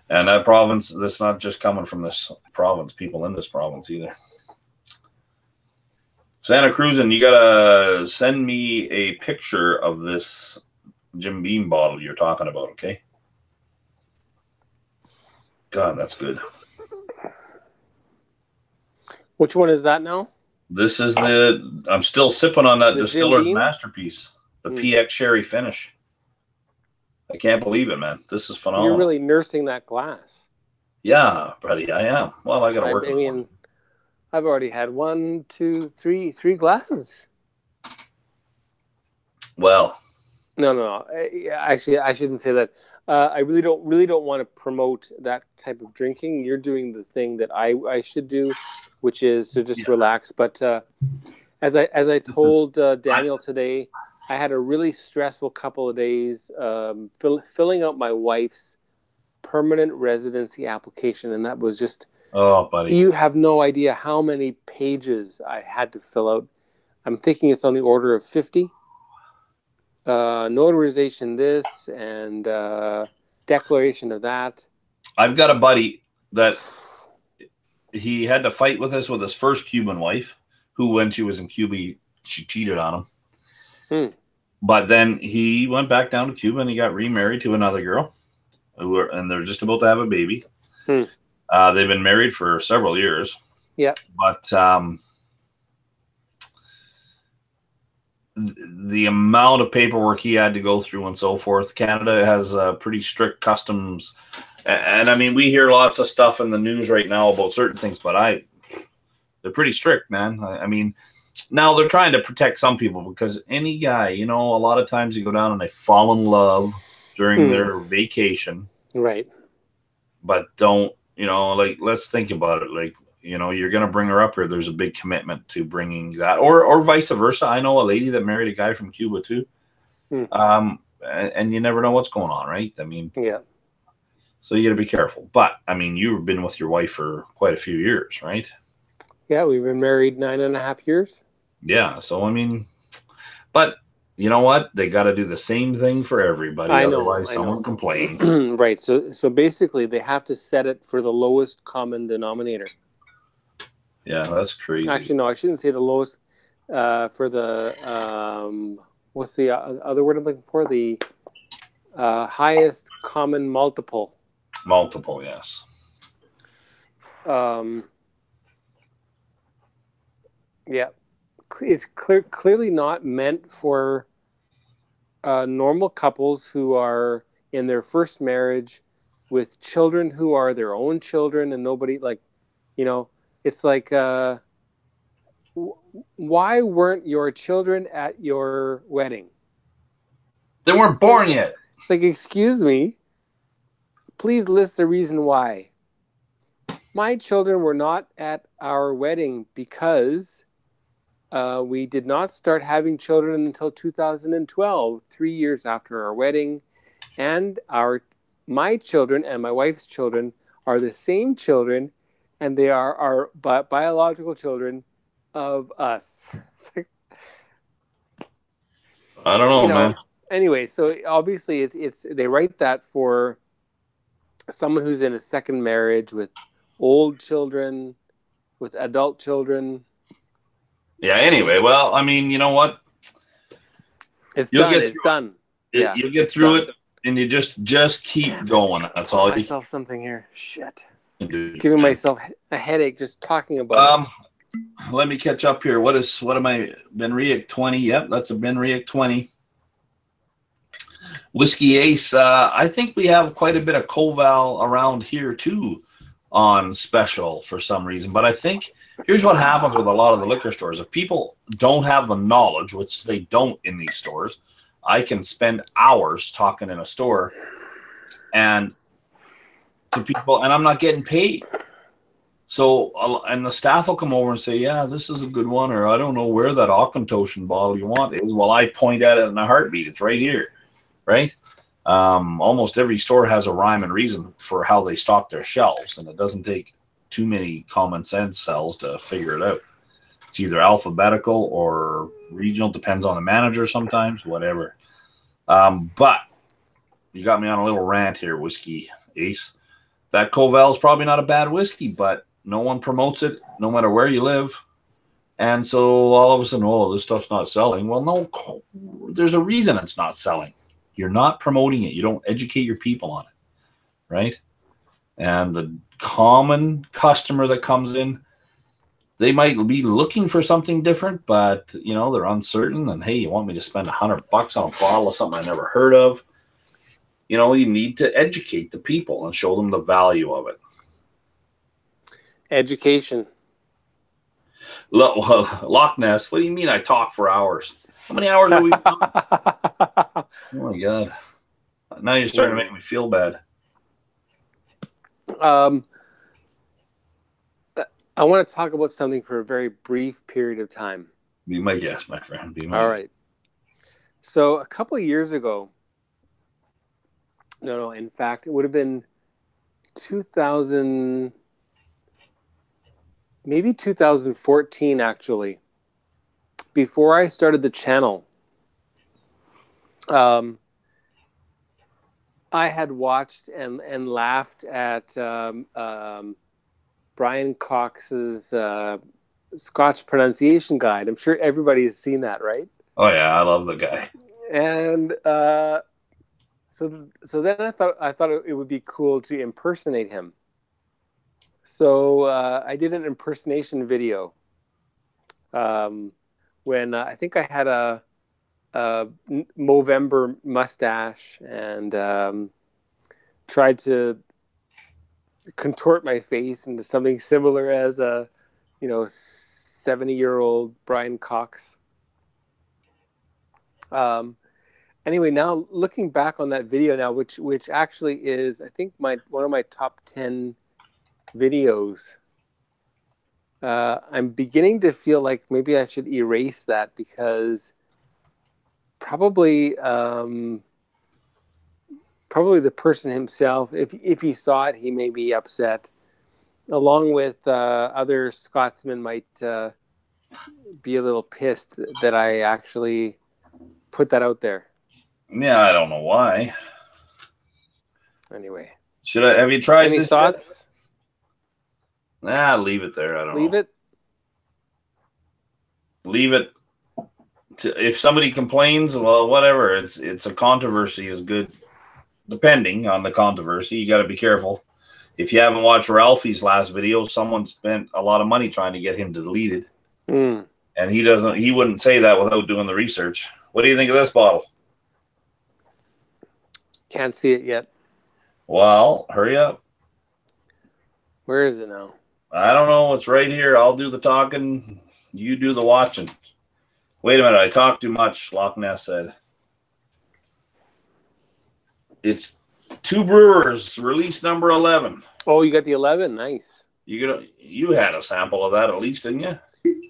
and that province, that's not just coming from this province, people in this province either. Santa Cruz, and you gotta send me a picture of this Jim Beam bottle you're talking about, okay? God, that's good. Which one is that now? This is I'm still sipping on that distiller's masterpiece, the PX Sherry finish. I can't believe it, man. This is phenomenal. You're really nursing that glass. Yeah, buddy, I am. Well, I got to work on it. I've already had 1, 2, 3 glasses. Well. No. Actually, I shouldn't say that. I really don't want to promote that type of drinking. You're doing the thing that I should do, which is to just relax. But as I told Daniel today, I had a really stressful couple of days filling out my wife's permanent residency application, and that was just. Oh, buddy. You have no idea how many pages I had to fill out. I'm thinking it's on the order of 50. Notarization this and declaration of that. I've got a buddy that he had to fight with us with his first Cuban wife, who, when she was in Cuba, she cheated on him. Hmm. But then he went back down to Cuba and he got remarried to another girl, and they're just about to have a baby. Hmm. They've been married for several years. Yeah. But the amount of paperwork he had to go through and so forth. Canada has pretty strict customs. And I mean, we hear lots of stuff in the news right now about certain things, but they're pretty strict, man. I mean, now they're trying to protect some people because any guy, a lot of times you go down and they fall in love during their vacation. Right. But don't, let's think about it. Like, you're going to bring her up here. There's a big commitment to bringing that, or vice versa. I know a lady that married a guy from Cuba too. And you never know what's going on, right? I mean, yeah. So you got to be careful. But I mean, you've been with your wife for quite a few years, right? Yeah, we've been married 9.5 years. Yeah. So I mean, but you know what? They got to do the same thing for everybody. Otherwise, someone complains. Right. So basically, they have to set it for the lowest common denominator. Yeah, that's crazy. Actually, no, I shouldn't say the lowest. For the what's the other word I'm looking for? The highest common multiple. Multiple, yes. Yeah, it's clearly not meant for normal couples who are in their first marriage with children who are their own children, and nobody it's like why weren't your children at your wedding? They weren't born yet. It's like, excuse me, please list the reason why. My children were not at our wedding because we did not start having children until 2012, 3 years after our wedding. And my children and my wife's children are the same children, and they are our biological children of us. Like, I don't know, man. Anyway, so obviously it's they write that for someone who's in a second marriage with old children, with adult children. Yeah, anyway, well, I mean, you know what? It's done. Yeah, you'll get through it, and you just keep going. That's all. Myself something here. Shit. Giving myself a headache just talking about it. Let me catch up here. What am I? Benriach 20. Yep, that's a Benriach 20. Whiskey Ace. I think we have quite a bit of Koval around here too on special for some reason. But I think here's what happens with a lot of the liquor stores. If people don't have the knowledge, which they don't in these stores, I can spend hours talking in a store and to people, and I'm not getting paid. So, and the staff will come over and say, yeah, this is a good one, or I don't know where that Auchentoshan bottle you want is. Well, I point at it in a heartbeat. It's right here, right? Almost every store has a rhyme and reason for how they stock their shelves, and it doesn't take too many common sense cells to figure it out. It's either alphabetical or regional, depends on the manager sometimes, whatever. But you got me on a little rant here, Whiskey Ace. That Koval is probably not a bad whiskey, but no one promotes it, no matter where you live. And so all of a sudden, oh, this stuff's not selling. Well, no, there's a reason it's not selling. You're not promoting it. You don't educate your people on it, right? And the common customer that comes in, they might be looking for something different, but, they're uncertain. And, hey, you want me to spend $100 on a bottle of something I never heard of? You need to educate the people and show them the value of it. Education. Loch Ness, what do you mean I talk for hours? How many hours are we talking? Oh, my God. Now you're starting to make me feel bad. I want to talk about something for a very brief period of time. Be my guest, my friend. All right. So a couple of years ago, no, in fact, it would have been 2014, actually. Before I started the channel, I had watched and laughed at Brian Cox's Scotch pronunciation guide. I'm sure everybody has seen that, right? Oh yeah, I love the guy. And so then I thought it would be cool to impersonate him. So I did an impersonation video when I think I had a Movember mustache and tried to contort my face into something similar as a 70-year-old Brian Cox. Anyway, now looking back on that video now, which actually is, I think, one of my top 10 videos. I'm beginning to feel like maybe I should erase that because probably the person himself, if he saw it, he may be upset. Along with other Scotsmen might be a little pissed that I actually put that out there. Yeah, I don't know why. Anyway, Have you tried any this thoughts? Yet? Nah, leave it there. I don't know. Leave it. Leave it. If somebody complains, well, whatever. It's a controversy is good, depending on the controversy. You got to be careful. If you haven't watched Ralphie's last video, someone spent a lot of money trying to get him deleted, and he wouldn't say that without doing the research. What do you think of this bottle? Can't see it yet. Well, hurry up. Where is it now? I don't know. It's right here. I'll do the talking. You do the watching. Wait a minute. I talk too much, Loch Ness said. It's Two Brewers, release number 11. Oh, you got the 11. Nice. You had a sample of that at least, didn't you?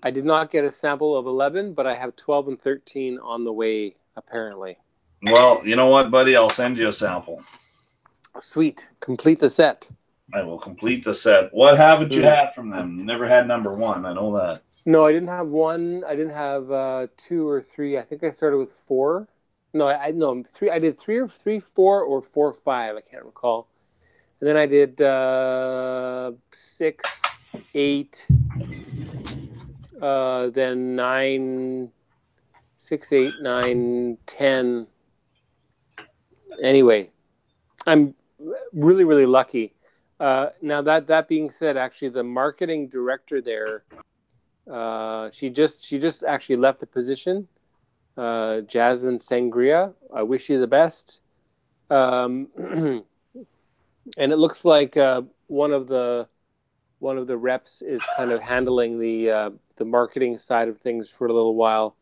I did not get a sample of 11, but I have 12 and 13 on the way, apparently. Well, you know what, buddy? I'll send you a sample. Sweet. Complete the set. I will complete the set. What haven't you had from them? You never had number 1. I know that. No, I didn't have 1. I didn't have 2 or 3. I think I started with 4. No, 3. I did 3 or 3, 4, or 4, 5. I can't recall. And then I did 6, 8, then 9, 6, 8, 9, 10. Anyway, I'm really, really lucky. Now that being said, actually, the marketing director there, she just actually left the position. Jasmine Sangria, I wish you the best. And it looks like one of the reps is kind of handling the marketing side of things for a little while.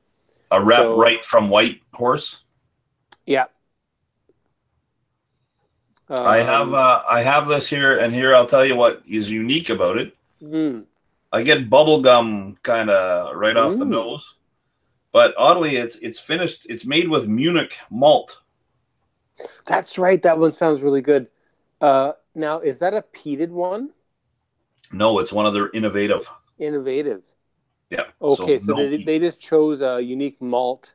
A rep right from White Horse. Yeah. I have this here, and here I'll tell you what is unique about it. I get bubblegum kind of right off the nose, but oddly, it's finished. It's made with Munich malt. That's right. That one sounds really good. Now, is that a peated one? No, it's one of their innovative. Innovative. Yeah. Okay, so they just chose a unique malt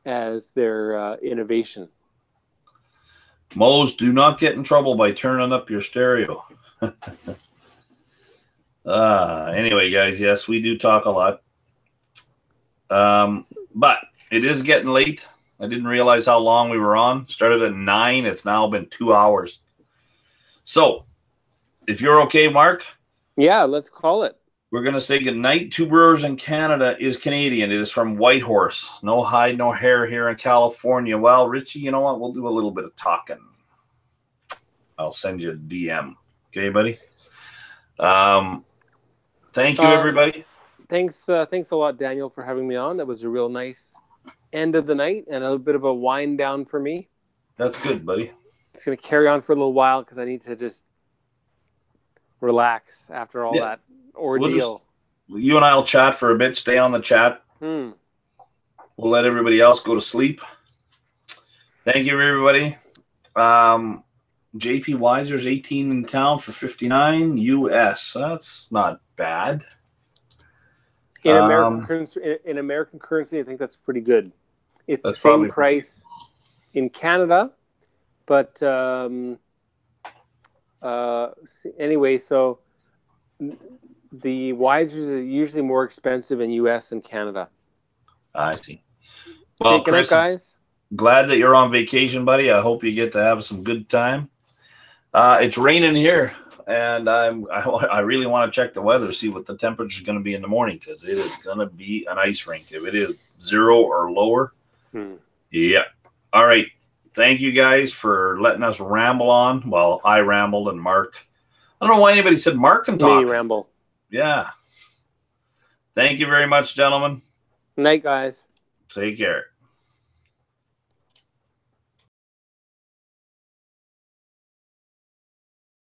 as their innovation. Moe's, do not get in trouble by turning up your stereo. Anyway, guys, yes, we do talk a lot. But it is getting late. I didn't realize how long we were on. Started at 9. It's now been 2 hours. So, if you're okay, Mark. Yeah, let's call it. We're going to say goodnight. Two Brewers in Canada is Canadian. It is from White Horse. No hide, no hair here in California. Well, Richie, you know what? We'll do a little bit of talking. I'll send you a DM. Okay, buddy? Thank you, everybody. Thanks a lot, Daniel, for having me on. That was a real nice end of the night and a bit of a wind down for me. That's good, buddy. It's going to carry on for a little while because I need to just relax after all that ordeal. You and I will chat for a bit. Stay on the chat. We'll let everybody else go to sleep. Thank you, everybody. JP Weiser's 18 in town for 59 US. That's not bad. In American currency, I think that's pretty good. It's the same price in Canada, but anyway, so The Wisers are usually more expensive in U.S. and Canada. I see. Well, Good night, guys. Glad that you're on vacation, buddy. I hope you get to have some good time. It's raining here, and I really want to check the weather, see what the temperature is going to be in the morning, because it is going to be an ice rink. If it is 0 or lower, yeah. All right. Thank you guys for letting us ramble on. Well, I rambled, and Mark. I don't know why anybody said Mark can talk. Me ramble. Yeah. Thank you very much, gentlemen. Night, guys. Take care.